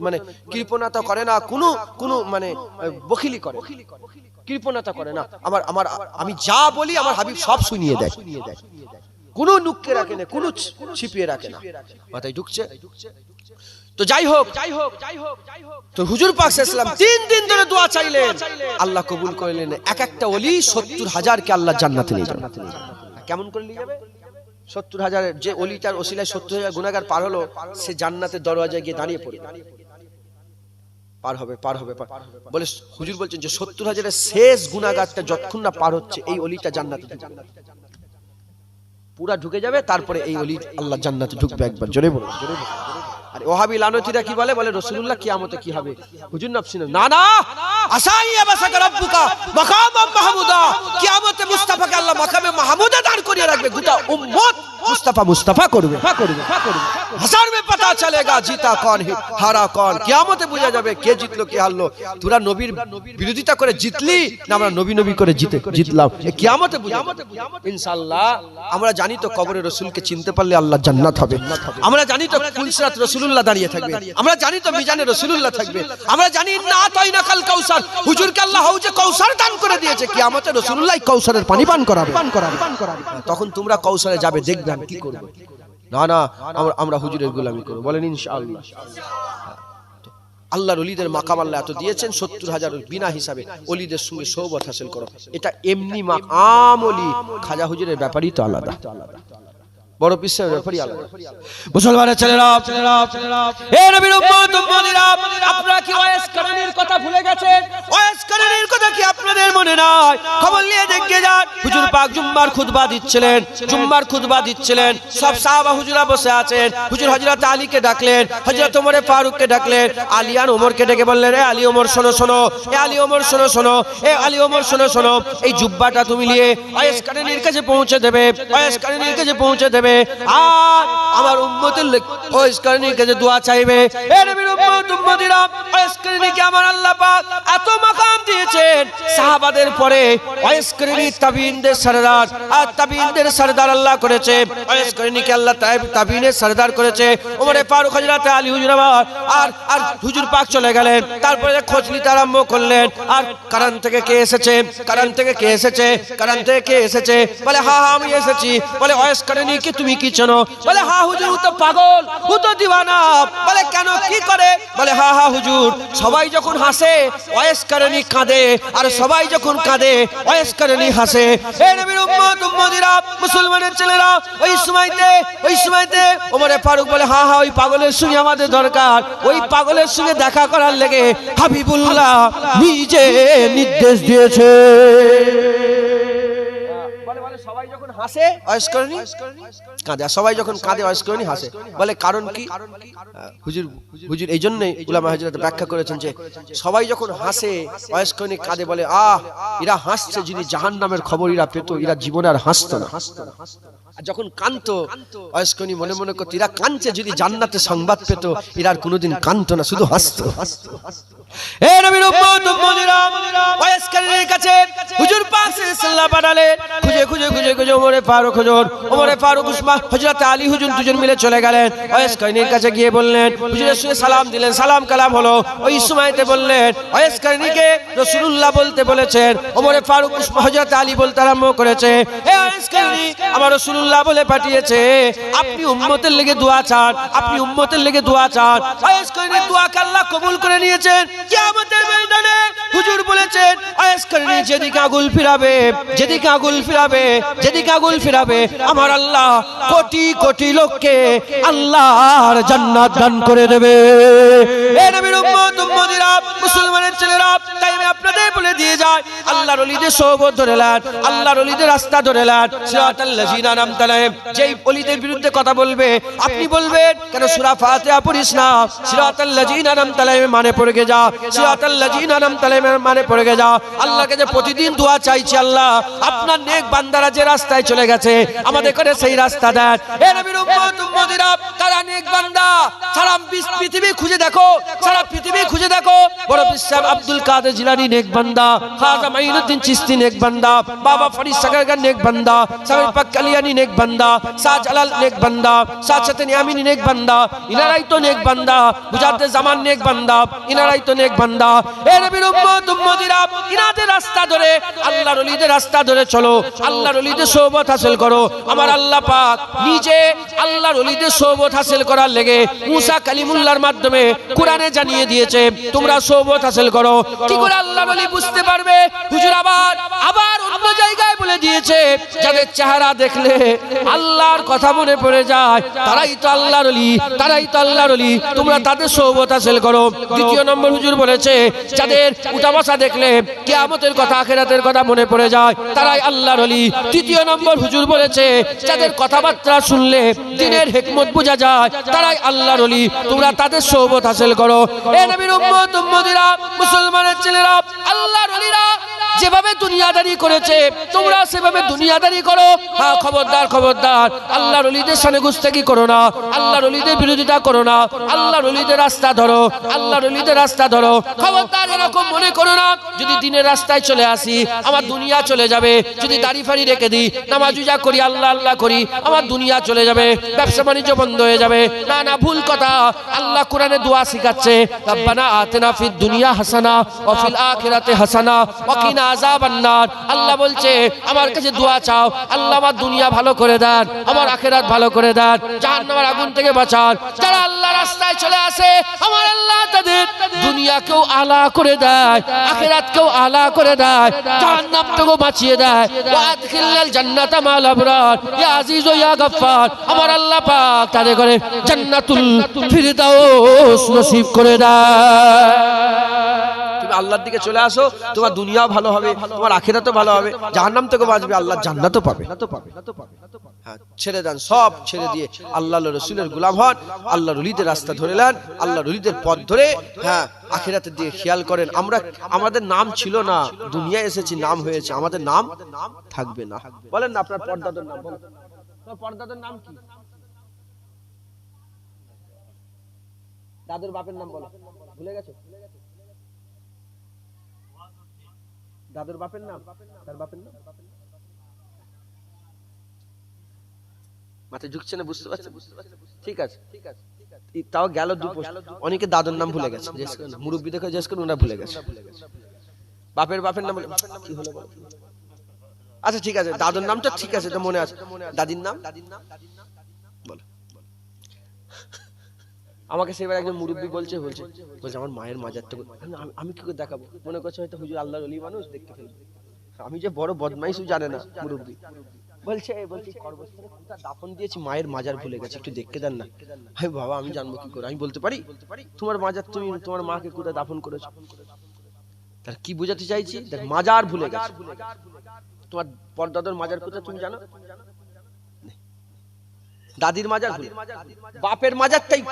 মানে কৃপণতা করে না, কোনো মানে বখিলি করে, কৃপণতা করে না। আমি যা বলি আমার হাবিব সব শুনিয়ে দেয়, কোনো নুক্কে রাখে না, কোনো ছিপিয়ে রাখে না, মাথায় ঢুকছে। তো যাই হোক, তো হুজুর পাক সাল্লাল্লাহু আলাইহি ওয়াসাল্লাম 3 দিন ধরে দোয়া চাইলেন, আল্লাহ কবুল করলেন। এক একটা ওলি 70,000 কে আল্লাহ জান্নাতে নিয়ে যাবে। কেমন করে নিয়ে যাবে? 70,000 যে ওলিটার ওসিলায় 70,000 গুনাহগার পার হলো, সে জান্নাতের দরওয়াজায় গিয়ে দাঁড়িয়ে পড়ে, পার হবে বলে হুজুর বলছেন যে 70,000 এর শেষ গুনাহগারটা যতক্ষণ না পার হচ্ছে, এই ওলিটা জান্নাতে পুরা ঢুকে যাবে, তারপরে এই ওলি আল্লাহ জান্নাতে ঢুকবে। একবার জোরে বলো। আরে ওহাবি লানতীরা কি বলে রাসূলুল্লাহ কিয়ামতে কি হবে? হুজুর নফসি না না, আসাই আবাসাকা রাব্বুকা মাকামাম মাহমুদা, কিয়ামতে মুস্তাফাকে আল্লাহ মাকামে মাহমুদা দাঁড় করিয়ে রাখবে, গোটা উম্মত মুস্তাফা করবে। হাসার মে পাতা চলেগা জিতা কौन है হারা कौन, কিয়ামতে বোঝা যাবে কে জিতলো কে হারলো। তোরা নবীর বিরোধিতা করে জিতলি না আমরা নবী করে জিতলাম, এই কিয়ামতে বোঝা যাবে ইনশাআল্লাহ। আমরা জানি তো কবরে রাসূলকে চিনতে পারলে আল্লাহ জান্নাত হবে, আমরা জানি তো ফুলসিরাত রাসূলুল্লাহ দাঁড়িয়ে থাকবে, আমরা জানি তো মিজানে রাসূলুল্লাহ থাকবে, আমরা জানি না তাইনা কাল কাউসার, হুজুরকে আল্লাহ হাউজে কাউসার দান করে দিয়েছে, কিয়ামতে রাসূলুল্লাহ কাউসারের পানি পান করাবে। তখন তোমরা কাউসারে যাবে, দেখবে আমি কি করব। না আমরা হুজুরের গোলামি করব, বলেন ইনশাআল্লাহ। আল্লাহর ওলিদের মাকাম আল্লাহ এত দিয়েছেন, 70,000 বিনা হিসাবে ওলিদের সঙ্গে সোহবত হাসিল করো, এটা এমনি মাকাম ওলি। খাজা হুজুরের ব্যাপারই তো আলাদা, বড় পিসের ব্যাপারই আলাদা। মুসলমানের ছেলেরা, এ নবীর উম্মত উম্মতিরা, আপনারা কি ওয়াইস কারণীর কথা ভুলে গেছেন? ওয়াইস কারণীর কথা কি আপনাদের মনে নাই? খবর নিয়ে দেখে যান, হুজুর পাক জুম্মার খুতবা দিচ্ছিলেন, সব সাহাবা হুজুরা বসে আছেন। হুজুর হযরত আলীকে ডাকলেন, হযরত ওমর ফারুককে ডাকলেন, আলিয়ান ওমরকে ডেকে বললেন, এ আলী ওমর শোনো, এ আলী ওমর শোনো, এ আলী ওমর শোনো, এই জুব্বাটা তুমি নিয়ে ওয়াইস কারণীর কাছে পৌঁছে দেবে, আর আমার উম্মতের ওয়াইস কারণীর কাছে দোয়া চাইবে। এ নবীর উম্মত উম্মতিরা, ওয়াইস কারণীকে আমার আল্লাহ পাক এত মাকাম দিয়েছেন, সাহাবাদের পরে ওয়াইস কারণী তাবিঈনদের সরদার, আর তাবিঈনদের সরদার আল্লাহ করেছে, ওয়াইস কারণীকে আল্লাহ তাবিঈনের সরদার করেছে। ওমর ফারুক, হযরত আলী হুজুর আর হুজুর পাক চলে গেলেন। তারপরে খোঁজ নিতে আরম্ভ করলেন, আর কারণ থেকে কে এসেছে, বলে হ্যাঁ আমি এসেছি। বলে ওয়াইস কারণী কি তুমি কি চেনো? বলে হ্যাঁ হুজুর, ও তো পাগল, ও তো দিওয়ানা। বলে কেন, কি করে? বলে হ্যাঁ হুজুর, সবাই যখন হাসে ওয়াইস কারণী কাঁদে, আর সবাই যখন কাঁদে ওয়াইস কারণী হাসে। হে নবীর উম্মত উম্মতিরা, মুসলমানের ছেলেরা, ওই সময়তে ওমর ফারুক বলে হ্যাঁ ওই পাগলের সঙ্গে আমাদের দরকার, ওই পাগলের সঙ্গে দেখা করার লেগে হাবিবুল্লাহ নিজে নির্দেশ দিয়েছে। সবাই যখন হাসে ওয়াইস কারণী কাঁদে, সবাই যখন কাঁদে ওয়াইস কারণী হাসে। বলে কারণ কি? হুজুর এই জন্যই উলামা হযরত ব্যাখ্যা করেছেন যে সবাই যখন হাসে ওয়াইস কারণী কাঁদে, বলে এরা হাসছে, যদি জাহান্নামের খবর এরা পেত, এরা জীবনে আর হাসতো না। আর যখন কাঁদতো ওয়াইস কারণী মনে মনে করতো, এরা কাঁদছে, যদি জান্নাতে সংবাদ পেত, এরা আর কোনোদিন কাঁদতো না, শুধু হাসতো। হে নবীর উম্মত উম্মতিরা, ওয়াইস কারণীর কাছে হুজুর পাক সাল্লাল্লাহু পাঠালেন। খুঁজে ওমর ফারুক উসমান হযরত আলী হুজুর দুজন মিলে চলে গেলেন। ওয়াইস কারণীর কাছে গিয়ে বললেন, হুজুরের সঙ্গে সালাম দিলেন, সালাম কালাম হলো। ওই সময়তে বললেন, ওয়াইস কারণীকে রাসূলুল্লাহ বলতে বলেছেন। ওমর ফারুক উসমান হযরত আলী বলতে আরম্ভ করেছে, হে ওয়াইস কারণী, আমার রাসূলুল্লাহ বলে পাঠিয়েছে আপনি উম্মতের লেগে দোয়া চান, ওয়াইস কারণীর দোয়াকে আল্লাহ কবুল করে নিয়েছেন। কিয়ামতের ময়দানে হুজুর বলেছেন, ওয়াইস কারণী যেদিকে আঙুল ফিরাবে যেদিকে আঙুল ফিরাবে, যেদিকে আঙুল ফিরাবে, আমার আল্লাহ কোটি কোটি লোককে আল্লাহর জান্নাত দান করে দেবে। এ নবীর উম্মত উম্মতিরা, মুসলমানের ছেলেরা, তাই আমি আপনাদের বলে দিয়ে যাই, আল্লাহর ওলিদের সোহবত ধরে নেন, আল্লাহর ওলিদের রাস্তা ধরে নেন। সিরাতাল লাযিনা আনআমতা আলাইহিম, যেই ওলিদের বিরুদ্ধে কথা বলবে আপনি বলবেন কেন সূরা ফাতিহা পড়িস না, সিরাতাল লাযিনা আনআমতা আলাইহিম মানে পড়ে গে যা, সিরাতাল লাযিনা আনআমতা আলাইহিম মানে পড়ে গে যা। আল্লাহকে যে প্রতিদিন দোয়া চাইছি, আল্লাহ আপনার নেক বান্দারা যে রাস্তায় চলে গেছে আমাদের করে সেই রাস্তা দেন। এ নবীর উম্মত উম্মতিরা, তারা নেক বান্দা, সারা পৃথিবী খুঁজে দেখো, সারা পৃথিবী খুঁজে দেখো, বড় বিশ্বাস আব্দুল কাদের জিলানী নেক বান্দা, খাজা মাইনুদ্দিন চিশতি নেক বান্দা, বাবা ফরিদ সাগরকার নেক বান্দা, সাহেব পাক কালিয়ানি নেক বান্দা, শাহজালাল নেক বান্দা, শাহজাতে নিয়ামিনী নেক বান্দা, ইনারাই তো নেক বান্দা, মুজাদ্দেদ জামান নেক বান্দা, ইনারাই তো নেক বান্দা। এ নবীর উম্মত উম্মতিরা, ইনাদের রাস্তা ধরে, আল্লাহর ওলিদের রাস্তা ধরে চলো, আল্লাহর ওলিদের সোহবত হাসিল করো। আমার আল্লাহ পাক নিজে আল্লাহর ওলিদের সোহবত হাসিল করার লেগে মুসা কালিমুল্লাহর মাধ্যমে কোরআনে জানিয়ে দিয়েছে তোমরা সোহবত হাসিল করো। কি করে আল্লাহর ওলি বুঝতে পারবে? হুজুর আবার অন্য জায়গায় বলে দিয়েছে, যাদের চেহারা দেখলে আল্লাহর কথা মনে পড়ে যায় তারাই তো আল্লাহর ওলি, তারাই তো আল্লাহর ওলি, তোমরা তাদের সোহবত হাসিল করো। দ্বিতীয় নম্বর হুজুর বলেছে, যাদের উঠা বসা দেখলে কিয়ামতের কথা, আখিরাতের কথা মনে পড়ে যায় তারাই আল্লাহর ওলি। তৃতীয় নম্বর হুজুর বলেছে, যাদের কথাবার্তা শুনলে দিনের হিকমত বোঝা যায় তারাই আল্লাহর ওলি, তোমরা তাদের সোহবত হাসিল করো। এ নবীর উম্মত উম্মতিরা, মুসলমানের ছেলেরা, আল্লাহর ওলিরা যেভাবে দুনিয়াদারি করেছে তোমরা সেভাবে দুনিয়াদারি করো। হ্যাঁ, খবরদার খবরদার, আল্লাহর ওলিদের সামনে গুস্তাখি করো না, আল্লাহর ওলিদের বিরোধিতা করো না, আল্লাহর ওলিদের রাস্তা ধরো, আল্লাহর ওলিদের রাস্তা ধরো। খবরদার এরকম মনে করো না যদি দিনের রাস্তায় চলে আসি আমার দুনিয়া চলে যাবে, যদি দাড়ি ফাড়ি রেখে দিই, নামাজ রোজা করি, আল্লাহ আল্লাহ করি, আমার দুনিয়া চলে যাবে, ব্যবসা বাণিজ্য বন্ধ হয়ে যাবে। না না, ভুল কথা। আল্লাহ কোরআনে দোয়া শিখাচ্ছে, রব্বানা আতিনা ফিদ দুনিয়া হাসানা ওয়া ফিল আখিরাতি হাসানা ওয়া কিনা আযাবান নার। আল্লাহ বলছে আমার কাছে দোয়া চাও, আল্লাহ আমার দুনিয়া ভালো করে দেন, আমার আখিরাত ভালো করে দেন, জাহান্নামের আগুন থেকে বাঁচান। যারা আল্লাহ রাস্তায় চলে আসে আমার আল্লাহ তাদের দুনিয়াকেও আলা করে দেয়, আখিরাতকেও আলা করে দেয়, জাহান্নাম থেকেও বাঁচিয়ে দেয়। ওয়া আদখিলনাল জান্নাতা মাল আবরার, ইয়া আজিজ ও ইয়া গফফার। আমার আল্লাহ পাক তাদের করে জান্নাতুল ফিরদাউস নসিব করে দেয়। তুমি আল্লাহর দিকে চলে আসো, তোমার দুনিয়াও ভালো হবে, তোমার আখিরাতও ভালো হবে, জাহান্নাম থেকে বাঁচবে, আল্লাহর জান্নাতও পাবে। হ্যাঁ, ছেড়ে দেন, সব ছেড়ে দিয়ে আল্লাহর রাসূলের গোলাম হন, আল্লাহর ওলিদের রাস্তা ধরে নেন, আল্লাহর ওলিদের পথ ধরে হ্যাঁ আখিরাতের দিকে খেয়াল করেন। আমরা আমাদের নাম ছিল না, দুনিয়ায় এসেছি, নাম হয়েছে, আমাদের নাম থাকবে না। বলেন না আপনার পর্দাদার নাম, বলেন তোমার পর্দাদার নাম কি? দাদুর বাপের নাম বলো, ভুলে গেছো? দাদুর বাপের নাম, তার বাপের নাম মাথায় ঢুকছে না, বুঝতে পারছেন? ঠিক আছে, তাও গেল দুপোষ। অনেকে দাদুর নাম ভুলে গেছে, মুরব্বী দেখে জিজ্ঞেস করুন, ওরা ভুলে গেছে। বাপের নাম কি হলো? আচ্ছা ঠিক আছে, দাদুর নামটা ঠিক আছে, তো মনে আছে। দাদির নাম বলো। আমাকে সেবার একজন মুরব্বী বলছে আমার মায়ের মাজারটা, আমি কি করে দেখাবো? মনে করছে হয়তো হুজুর আল্লাহর ওলি মানুষ, দেখতে ফেলবে। আমি যে বড় বদমাইশও জানে না মুরব্বী, বলছি কর্মস্থলে কোথায় দাফন দিয়েছি, মায়ের মাজার ভুলে গেছে, একটু দেখতে দেন না। আমি বাবা আমি জানবো কি করে? আমি বলতে পারি তোমার মাজার, তুমি তোমার মাকে কোথায় দাফন করেছো? তার কি বোঝাতে চাইছি? দেখ, মাজার ভুলে গেছে। তোমার পরদাদার মাজার কোথায় তুমি জানো? দাদির মাজার, বাপের মাজারটাই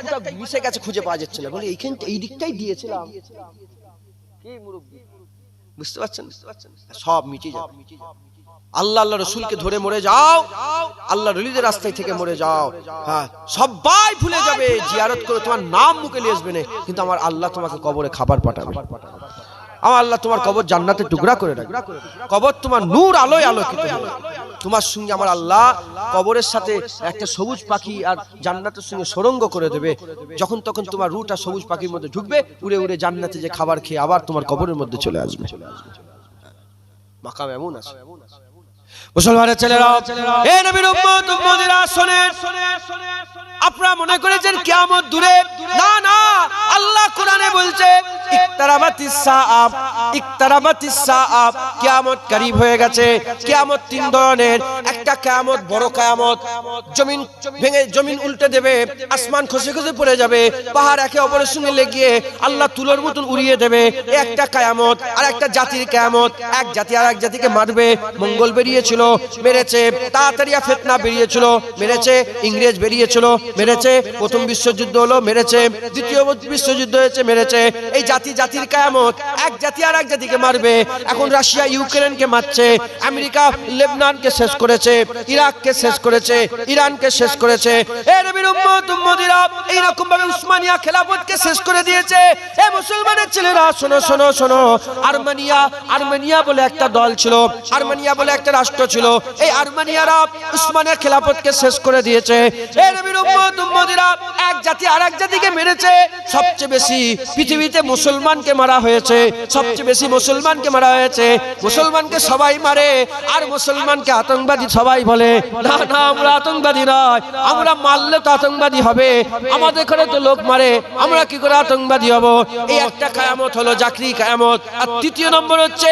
মিশে গেছে, খুঁজে পাওয়া যাচ্ছে না। বলে এইখান এই দিকটাই দিয়েছিলাম। কি মুরব্বী, বুঝতে পারছেন? সব মিটে যাবে। আল্লাহ রাসূলকে ধরে মরে যাও, আল্লাহর ওলিদের রাস্তায় থেকে মরে যাও, হ্যাঁ সবাই ভুলে যাবে, জিয়ারত করে তোমার নাম মুখে নিয়ে আসবে না, কিন্তু আমার আল্লাহ তোমাকে কবরে খাবার পাঠাবে। আমার আল্লাহ তোমার কবর জান্নাতের টুকরা করে রাখবে, কবর তোমার নূর আলোয় আলোকিত হবে। তোমার সঙ্গে আমার আল্লাহ কবরের সাথে একটা সবুজ পাখি আর জান্নাতের সঙ্গে সুরঙ্গ করে দেবে। যখন তখন তোমার রুটা সবুজ পাখির মধ্যে ঢুকবে, উড়ে উড়ে জান্নাতে যে খাবার খেয়ে আবার তোমার কবরের মধ্যে চলে আসবে। মাকাম এমন আছে। মুসলমানের ছেলেরা, হে নবীর উম্মত উম্মতিরা, শুনেন, আপনারা মনে করেছেন কিয়ামত দূরে? না না, আল্লাহ কোরআনে বলছে ইকতারাবাতিস সাআব, ইকতারাবাতিস সাআব, কিয়ামত করিব হয়ে গেছে। কিয়ামত তিন ধরনের, একটা কিয়ামত বড় কিয়ামত, জমিন ভেঙে জমিন উল্টে দেবে, আসমান খসে খসে পড়ে যাবে, পাহাড় একে অপরের সঙ্গে লেগে আল্লাহ তুলোর মতন উড়িয়ে দেবে, একটা কিয়ামত। আর একটা জাতির কিয়ামত, এক জাতি আর এক জাতিকে মারবে। মঙ্গল বেরিয়েছিল, মেরেছে। তাতারিয়া ফিতনা বেরিয়েছিল, মেরেছে। ইংরেজ বেরিয়েছিল, মেরেছে। প্রথম বিশ্বযুদ্ধ হলো, মেরেছে। দ্বিতীয় বিশ্বযুদ্ধ হয়েছে, মেরেছে। এই জাতি জাতির কিয়ামত, এক জাতি আর এক জাতিকে মারবে। এখন রাশিয়া ইউক্রেনকে মারছে, আমেরিকা লেবনানকে শেষ করেছে, ইরাককে শেষ করেছে, ইরানকে শেষ করেছে। এ নবীর উম্মত উম্মতিরা এইরকম ভাবে উসমানিয়া খেলাফতকে শেষ করে দিয়েছে। এ মুসলমানের ছেলেরা শোনো শোনো শোনো, আর্মেনিয়া, আর্মেনিয়া বলে একটা দল ছিল, আর্মেনিয়া বলে একটা রাষ্ট্র ছিল। এই আর্মেনিয়ারা উসমানিয়া খেলাফতকে শেষ করে দিয়েছে। এ নবীর উম্মত উম্মতিরা এক জাতি আর এক জাতিকে মেরেছে। সবচেয়ে বেশি পৃথিবীতে মুসলমানকে মারা হয়েছে, সবচেয়ে বেশি মুসলমানকে মারা হয়েছে। মুসলমানকে সবাই মারে, আর মুসলমানকে আতঙ্কবাদী সবাই বলে। না না, আমরা আতঙ্কবাদী নয়, আমরা মারলে তো আতঙ্কবাদী হবে। আমাদের ঘরে তো লোক মারে, আমরা কি করে আতঙ্কবাদী হব? এই একটা কিয়ামত হলো জাকরি কিয়ামত। আর তৃতীয় নম্বর হচ্ছে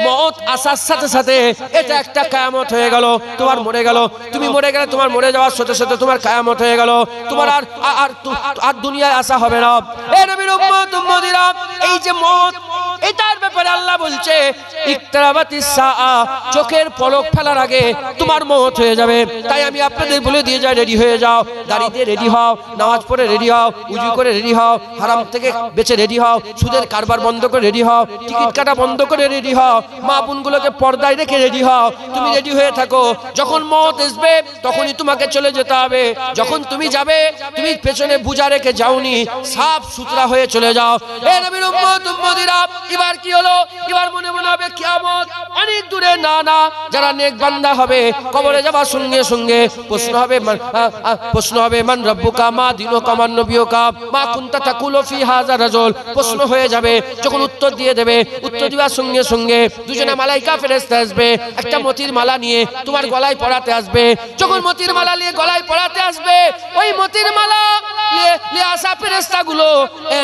মওত আসার সাথে সাথে এটা একটা কিয়ামত হয়ে গেল। তোমার মরে গেল, তুমি মরে গেলে তোমার মরে যাওয়ার সাথে সাথে তোমার কিয়ামত হয়ে গেল। তোমার আর আর আর দুনিয়ায় আসা হবে না। এ নবীর উম্মত উম্মতিরা, এই যে মওত, এটার ব্যাপারে আল্লাহ বলছে ইকতারাবাতিস সাআ, চোখের পলক ফেলার আগে তোমার মওত হয়ে যাবে। তাই আমি আপনাদের বলে দিয়ে যাই, রেডি হয়ে যাও, দাড়ি দিয়ে রেডি হও, নামাজ পড়ে রেডি হও, উজু করে রেডি হও, হারাম থেকে বেঁচে রেডি হও, সুদের কারবার বন্ধ করে রেডি হও, টিকিট কাটা বন্ধ করে রেডি হও, মা বোনগুলোকে পর্দায় রেখে রেডি হও। তুমি রেডি হয়ে থাকো, যখন মওত আসবে তখনই তোমাকে চলে যেতে হবে। যখন তুমি যাবে, তুমি পেছনে বুঝা রেখে যাওনি, সাফ সুতরা হয়ে চলে যাও। এ নবীর উম্মত উম্মতিরা, এবার কি হলো? এবার মনে মনে হবে কিয়ামত অনেক দূরে। না না, যারা নেক বান্দা হবে, কবরে যাবার সঙ্গে সঙ্গে প্রশ্ন হবে, প্রশ্ন হবে মান রব্বুকা, মা দিনুকা, মান নবিয়ুকা, মা কুনতা তাকুলু ফি হাযা রাজুল। প্রশ্ন হয়ে যাবে, যখন উত্তর দিয়ে দেবে, উত্তর দেওয়ার সঙ্গে সঙ্গে দুজনে মালাইকা ফেরেশতা আসবে, একটা মতির মালা নিয়ে তোমার গলায় পরাতে আসবে। যখন মতির মালা নিয়ে গলায় পরাতে আসবে, ওই মতির মালা নিয়ে আসা ফেরেশতাগুলো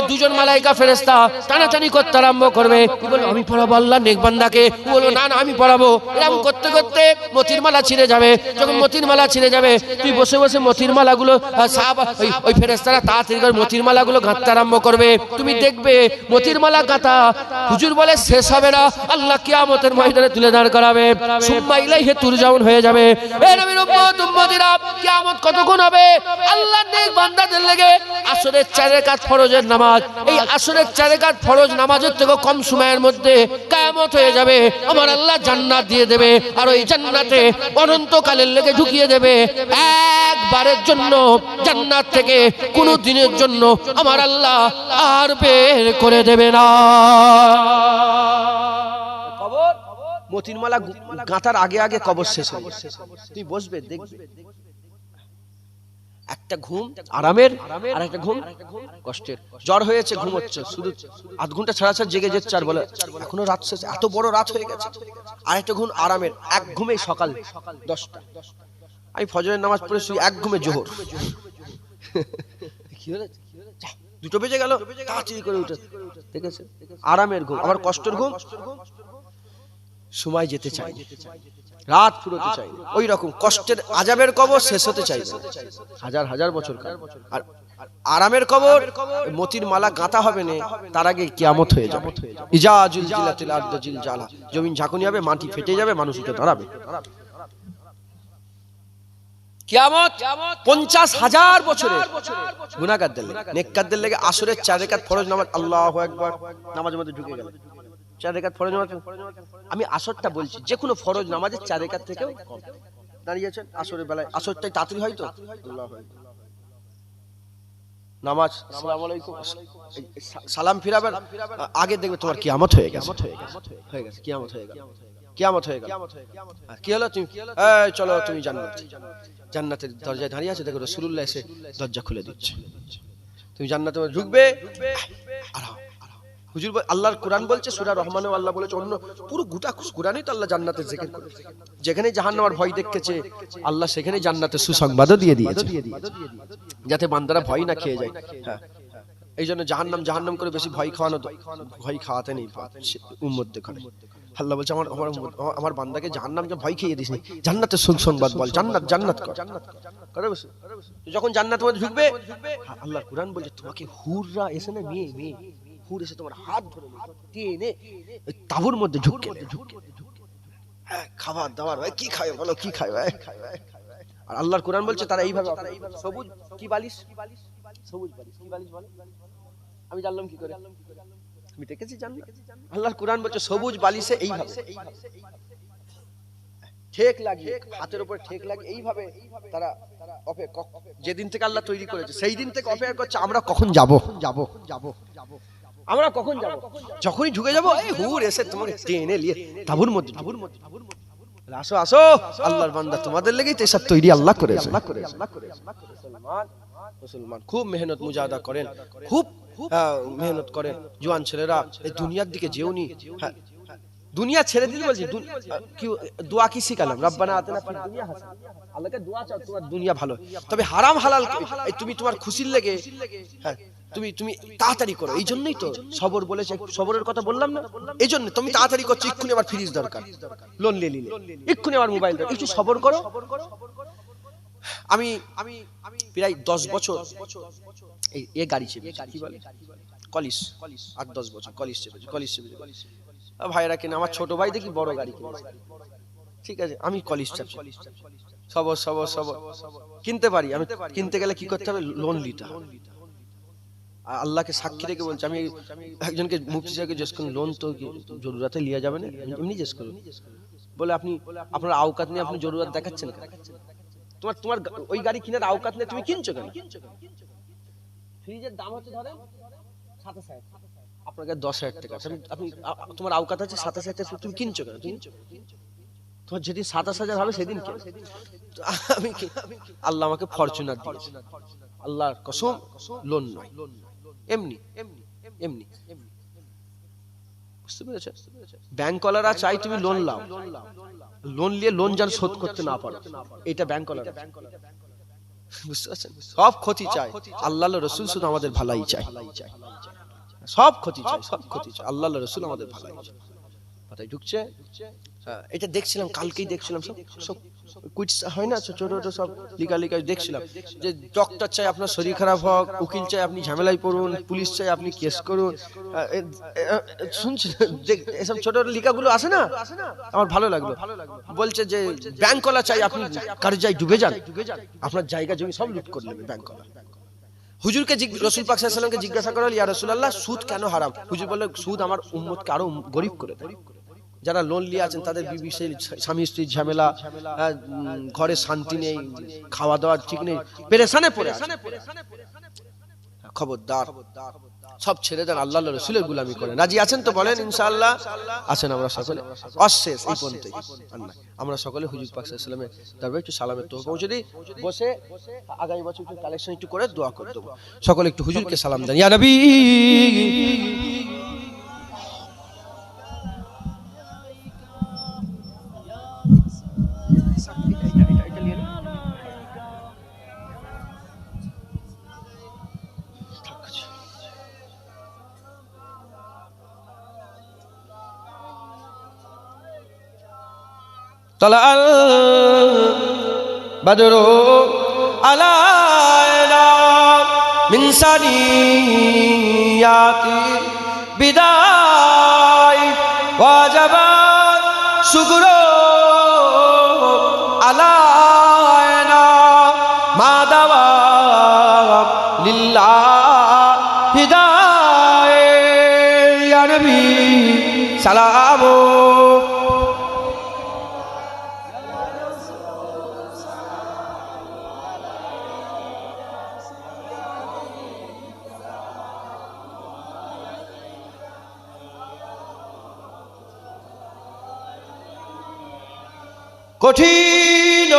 দুজন মালাইকা ফেরেশতা টানাটানি করতে আরম্ভ করবে। কি বলে, আমি পড়াবো আল্লাহ নেক বান্দাকে। বলো না না, আমি পড়াবো। এরকম করতে করতে মতির মালা ছিঁড়ে যাবে। যখন মতির মালা ছিঁড়ে যাবে, তুই বসে বসে মতির মালাগুলো ওই ফেরেশতারা তাড়াতাড়ি করে মতির মালাগুলো গাঁথতে আরম্ভ করবে। তুমি দেখবে মতির মালা গাঁথা হুজুর বলে শেষ হবে না, আল্লাহ কিয়ামতের ময়দানে তুলে দাঁড় করাবে। সুম্মা ইলাইহি তুরজাউন হয়ে যাবে। এ নবীর উম্মত উম্মতিরা, কিয়ামত কতক্ষণ হবে? আল্লাহ নেক বান্দাদের লেগে আসরের 4 রাকাত ফরজের নামাজ, এই আসরের 4 রাকাত ফরজ নামাজের থেকে কম সময়ের মধ্যে কিয়ামত হয়ে যাবে। আমার আল্লাহ জান্নাত দিয়ে দেবে, আর ওই জান্নাতে অনন্তকালের লেগে ঢুকিয়ে দেবে। একবারের জন্য জান্নাত থেকে কোনো দিনের জন্য আমার আল্লাহ আর বের করে দেবে না। কবর মতির মালা গাঁথার আগে আগে কবর শেষ হয়ে যাবে। তুই বসবে, দেখবে একটা ঘুম আরামের, আর একটা ঘুম কষ্টের। জ্বর হয়েছে, ঘুমোচ্ছে, শুধু আধ ঘন্টা ছাড়া ছাড়া জেগে যাচ্ছে, আর বলে এখনো রাত শেষ, এত বড় রাত হয়ে গেছে। আর একটা ঘুম আরামের, এক ঘুমে সকাল 10টা। আমি ফজরের নামাজ পড়ে শুই, এক ঘুমে জোহর। কি হলো? 2টো বেজে গেল, তাড়াতাড়ি করে উঠে দেখেছে। আরামের ঘুম। আবার কষ্টের ঘুম, সময় যেতে চাই, রাত ফুরোতে চাই। ওই রকম কষ্টের আযাবের কবর শেষ হতে চাই, হাজার হাজার বছর। আর আরামের কবর মতির মালা গাঁথা হবে না, তার আগে কিয়ামত হয়ে যাবে। ইজা জুলজিলাতিল আরদু জিলজালা, জমিন ঝাঁকুনি হবে, মাটি ফেটে যাবে, মানুষ উঠে দাঁড়াবে। কিয়ামত 50,000 বছরের গুনাহগারদের লেগে, নেককারদের লেগে আসরের 4 রাকাত ফরজ নামাজ, আল্লাহু আকবার, নামাজের মধ্যে ঢুকে গেল। 4 রাকাত ফরজ নামাজ, আমি আসরটা বলছি, যে কোনো ফরজ নামাজের 4 রাকাত থেকেও কম। দাঁড়িয়েছেন আসরের বেলায়, আসরটাই তাড়াতাড়ি হয় তো, আল্লাহু আকবার, নামাজ, আসসালামু আলাইকুম, সালাম ফিরাবার আগে দেখবে তোমার কিয়ামত হয়ে গেছে, হয়ে গেছে, কিয়ামত হয়ে গেল, কিয়ামত হয়ে গেল। কি হলো? তুমি এই চলো, তুমি জান্নাতের দরজায় দাঁড়িয়ে আছে, দেখো রাসূলুল্লাহ এসে দরজা খুলে দিচ্ছে। তুমি জান্নাতে ঢুকবে, আরাম। হুজুর আল্লাহর কোরআন বলছে, সূরা রহমানেও আল্লাহ বলেছে, অন্য পুরো গোটা কোরআনেই তো আল্লাহ জান্নাতের জিকির করেছে। যেখানে জাহান্নামের ভয় দেখেছে আল্লাহ, সেখানে জান্নাতের সুসংবাদও দিয়ে দিয়েছে, যাতে বান্দারা ভয় না খেয়ে যায়। হ্যাঁ, এই জন্য জাহান্নাম জাহান্নাম করে বেশি ভয় খাওয়াতে নেই উম্মতদের করে। আল্লাহ বলছে আমার বান্দাকে জাহান্নামকে ভয় খেয়ে দিস নি, জান্নাতের সুসংবাদ বল, জান্নাত জান্নাত কর। যখন জান্নাতের মধ্যে ঢুকবে, আল্লাহর কুরআন বলছে তোমাকে হুররা এসে না মেয়ে হুর এসে তোমার হাত ধরে টেনে তাঁবুর মধ্যে ঢুকে খাবার দাবার, ভাই কি খাবে বলো, কি খাবে ভাই। আর আল্লাহর কুরআন বলছে তারা এইভাবে সবুজ কি বালিশ, সবুজ বালিশ কি বালিশ বলে, আমি জানলাম কি করে, আমি দেখেছি জানি। আল্লাহর কুরআন বলছে সবুজ বালিশে এইভাবে ঠেক লাগিয়ে, হাতের উপর ঠেক লাগিয়ে এইভাবে তারা অপেক্ষা, যেদিন থেকে আল্লাহ তৈরি করেছে সেই দিন থেকে অপেক্ষা করছে আমরা কখন যাব, আমরা কখন যাব। যখনই ঢুকে যাবো এই হুর এসে তোমাকে টেনে নিয়ে তাঁবুর মধ্যে, আসো আসো আল্লাহর বান্দা, তোমাদের লেগেই তো এসব তৈরি আল্লাহ করেছে। মুসলমান খুব মেহনত মুজাহাদা করেন, খুব মেহনত করেন। জওয়ান ছেলেরা এই দুনিয়ার দিকে যেওনি, দুনিয়া ছেড়ে দিতে বলছি। দোয়া কি শিখালাম, রব্বানা আতিনা ফিদ দুনিয়া হাসানা, আল্লাহকে দোয়া চাও তোমার দুনিয়া ভালো, তবে হারাম হালাল তুমি তোমার খুশির লেগে তুমি তাড়াতাড়ি করো। এই জন্যই তো সবর বলেছে, সবরের কথা বললাম না, এই জন্য তুমি তাড়াতাড়ি করছো। এক্ষুনি আমার ফ্রিজ দরকার, লোন নিলে এক্ষুনি আমার মোবাইল দরকার, একটু সবর করো। আমি প্রায় 10 বছর এই গাড়ি চেপে, কি বলে কলিস, 8-10 বছর কলিস চেপে ভাইরা কিনে। আমার ছোট ভাই দেখি বড় গাড়ি কিনে, ঠিক আছে, আমি কলিস চাপছি, সবর কিনতে পারি। আমি কিনতে গেলে কি করতে হবে, লোন নিতে হবে। আল্লাহকে সাক্ষী রেখে বলছি, আমি একজনকে মুফতি সাহেবকে জিজ্ঞেস করুন, লোন তো জরুরতে লিয়া যাবে না, এমনি জিজ্ঞেস করুন। বলে আপনি আপনার আওকাত নিয়ে আপনি জরুরত দেখাচ্ছেন কেন? তোমার ওই গাড়ি কিনার আওকাত নিয়ে তুমি কিনছো কেন? ফ্রিজের দাম হচ্ছে ধরেন 27,000, আপনাকে 10,000 টাকা, আপনি তোমার আওকাত আছে 27,000 টাকা, তুমি কিনছো কেন? তোমার যেদিন 27,000 হবে সেদিন কেন? আমি আল্লাহ আমাকে ফরচুনার দিয়েছে, আল্লাহর কসম, লোন নয়, এমনি বুঝতে পেরেছো? ব্যাংকওয়ালারা চাই তুমি লোন লাও, লোন নিয়ে লোন যেন শোধ করতে না পারো, এটা ব্যাংকওয়ালারা বুঝতে পারছেন? সব ক্ষতি চায়, আল্লাহর রাসূল শুধু আমাদের ভালাই চায়, সব ক্ষতি চায়, আল্লাহর রাসূল আমাদের ভালাই চায়। মাথায় ঢুকছে? এটা দেখছিলাম, কালকেই দেখছিলাম, সব কুইজ হয় না ছোট ছোট সব লিখা দেখছিলাম, যে ডক্টর চাই আপনার শরীর খারাপ হোক, উকিল চাই আপনি ঝামেলায় পড়ুন, পুলিশ চাই আপনি কেস করুন। শুনছি এসব ছোট লিখাগুলো আসে না, আমার ভালো লাগলো। বলছে যে ব্যাংকওয়ালা চাই আপনি কারজায় ডুবে যান, আপনার জায়গা জমি সব লুট করে নেবে ব্যাংকওয়ালা। হুজুরকে রাসূল পাক সাল্লাল্লাহু আলাইহি ওয়াসাল্লামকে জিজ্ঞাসা করা হলো, ইয়া রাসূলুল্লাহ সুদ কেন হারাম? হুজুর বললেন সুদ আমার উম্মতকে আরো গরীব করে দেয়। যারা লোন নিয়ে আছেন তাদের বিবি স্বামী স্ত্রীর ঝামেলা, ঘরে শান্তি নেই, খাওয়া দাওয়ার ঠিক নেই, পেরেশানে পড়ে আছে। খবরদার, সব ছেড়ে দেন, আল্লাহর রাসূলের গোলামি করেন। রাজি আছেন তো বলেন ইনশাআল্লাহ? আছেন আমরা সকলে? অশেষ এই পর্যন্তই। আমরা সকলে হুজুর পাক সাল্লাল্লাহু আলাইহি ওয়াসাল্লামের দরবারে একটু সালামের তোহফা পৌঁছে দিই, বসে আগামী বছর একটু কালেকশন একটু করে দোয়া করে দেব। সকলে একটু হুজুরকে সালাম দেন, ইয়া নবী। طلع البدر علينا من ثنيات بداي وجب الشكر علينا ما دوام لله هداي يا نبي سلام কঠিন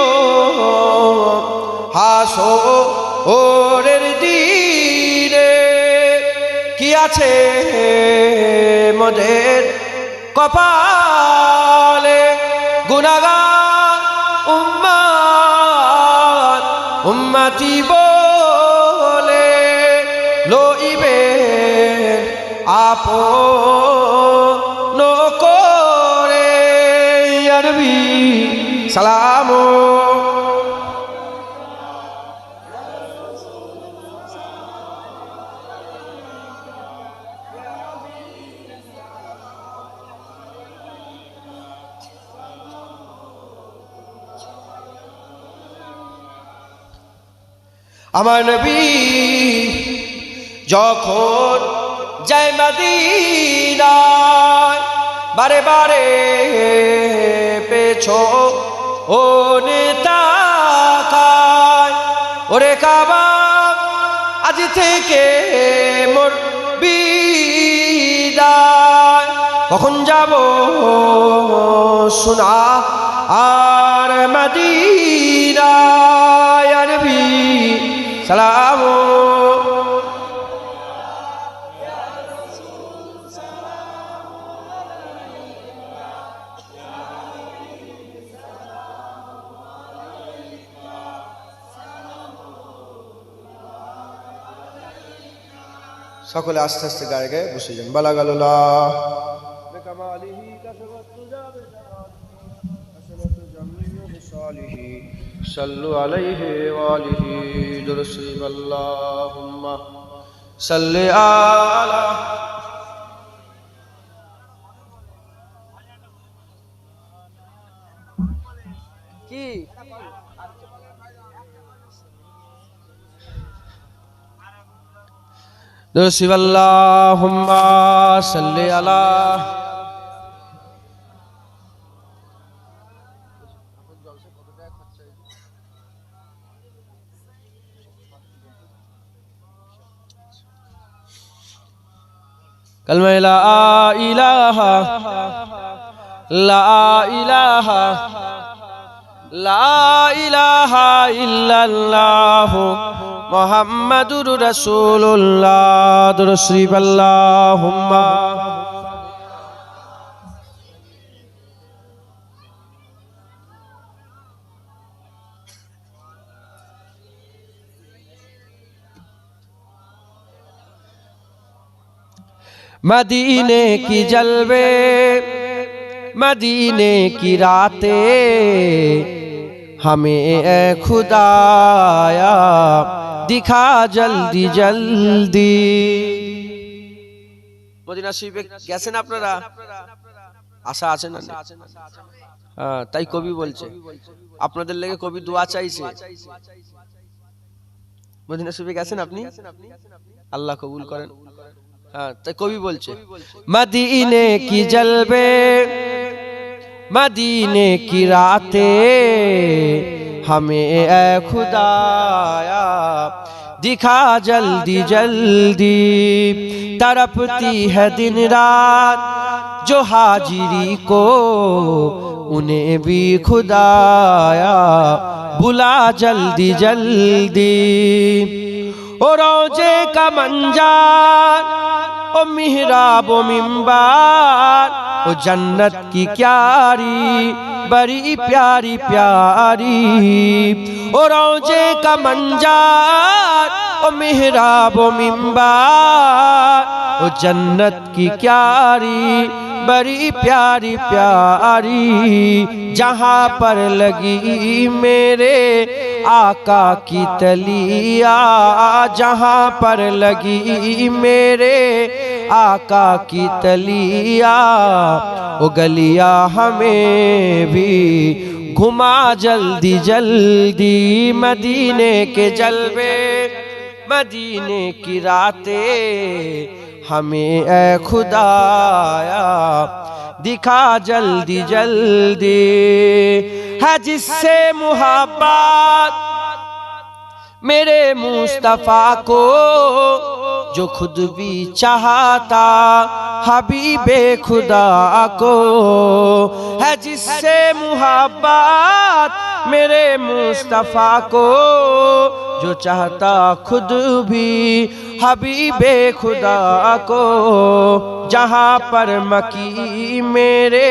হাসরের দিনে কি আছে মোদের কপালে, গুনাহগার উম্মতি বলে লইবে আপন করে ইয়া নবী সালাম আমার নবী যখন যায় মদিনায় বারে বারে পেছনে তাকায় ওরে কাবা আজ থেকে মোর বিদায় কখন যাব সোনা আর মদিনায় ইয়া নবী সালাম সকলে আস্তে আস্তে গায়ে গায়ে বসে যান বালাগাল্লাহ বিকামালিহি কাসাবাতু যাবে আসলাতু জামিউ বিসালিহি সাল্লু আলাইহি ওয়া আলিহি দুরুসিম আল্লাহুম্মা সাল্লি আলা কি দুরুসিম আল্লাহুম্মা সাল্লি আলা कलमा ला इलाहा इल्लल्लाह मुहम्मदुर रसूलुल्लाह दुरुद अल्लाहुम्मा मदीने की जलवे मदीने की रातें हमें ए खुदाया दिखा जल्दी जल्दी मदीना शरीफे গেছেন আপনারা আশা আছে না হ্যাঁ তাই কবি বলছে আপনাদের লেগে কবি দোয়া চাইছে মদিনা শরীফে গেছেন আপনি আল্লাহ কবুল করেন हाँ तो कवि बोलছে मदीने की जलवे मदीने की रातें हमें ए खुदाया दिखा जल्दी जल्दी तड़पती है दिन रात जो हाजिरी को उन्हें भी खुदाया बुला जल्दी जल्दी ओ रोजे का मंजार ओ मिहराब ओ मिंबर ओ जन्नत की क्यारी बड़ी प्यारी प्यारी ओ रोजे का मंजार ओ मिहराब ओ मिंबर ओ जन्नत की क्यारी बड़ी प्यारी प्यारी जहाँ पर लगी मेरे आका की तलिया जहाँ पर लगी मेरे आका की तलिया ओ गलिया हमें भी घुमा जल्दी जल्दी मदीने के जलवे मदीने की रातें हमें ए खुदाया दिखा जल्दी जल्दी है जिससे मुहब्बत मेरे मुस्तफा को जो खुद भी चाहता हबीबे खुदा को है जिससे मुहब्बत मेरे मुस्तफा को जो चाहता खुद भी हबीबे खुदा को जहाँ पर मकी मेरे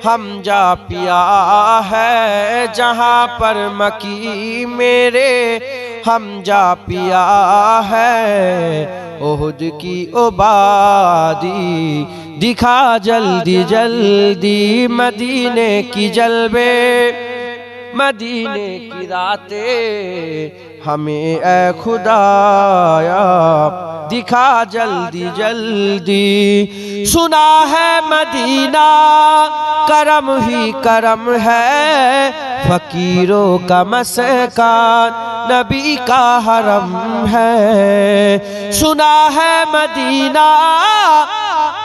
हम जा पिया है जहाँ पर मकी मेरे हम जा पिया है ओहुद की उबादी, दिखा जल्दी जल्दी मदीने की जलवे, मदीने की रातें हमें ए खुदाया, दिखा जल्दी जल्दी। सुना है मदीना करम ही करम है, फकीरों का मस्कान नबी का हरम है। सुना है मदीना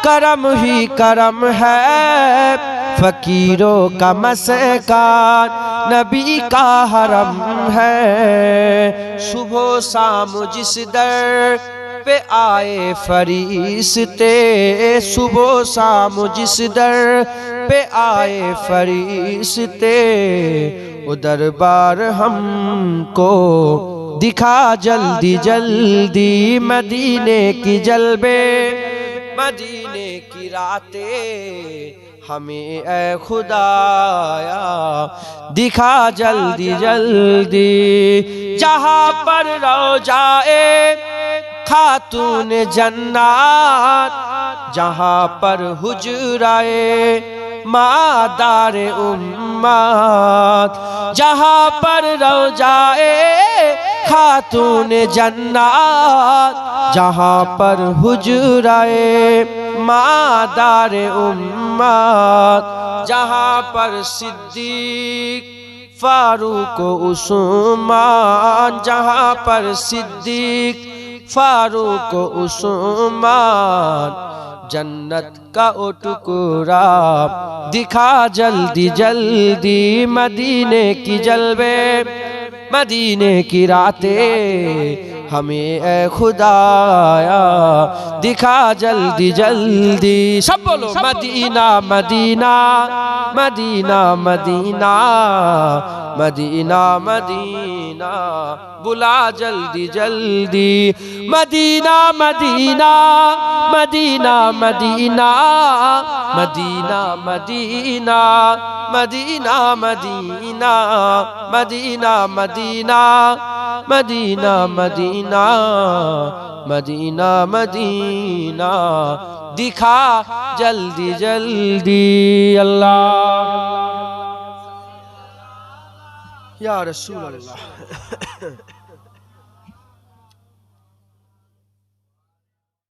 करम ही करम है, फकीरों का मस्कान नबी का हरम है। सुबह शाम जिस दर पे आए फरिश्ते, सुबह शाम जिस दर पे आए फरिश्ते, वो दरबार हमको दिखा जल्दी जल्दी मदीने की जलवे, मदीने की रातें हमें ए खुदाया, दिखा जल्दी जल्दी। जहाँ पर रोजाए खातून जन्नत, जहाँ पर हुजराए मादार उम्मत, जहाँ पर रोजाए खातून जन्नत, जहाँ पर हुजराए मादार उम्मत, जहाँ पर सिद्दीक फारूक उस्मान, जहाँ पर सिद्दीक फारूक उस्मान, जन्नत का ओ टुकड़ा दिखा जल्दी जल्दी मदीने की जलवे, मदीने की रातें हमें ए खुदाया, दिखा जल्दी जल्दी। सब बोलो मदीना मदीना मदीना मदीना मदीना मदीना, बुला जल्दी जल्दी। मदीना मदीना मदीना मदीना मदीना मदीना मदीना मदीना मदीना मदीना मदीना मदीना मदीना मदीना, दिखा जल्दी जल्दी। अल्लाह या रसूल अल्लाह।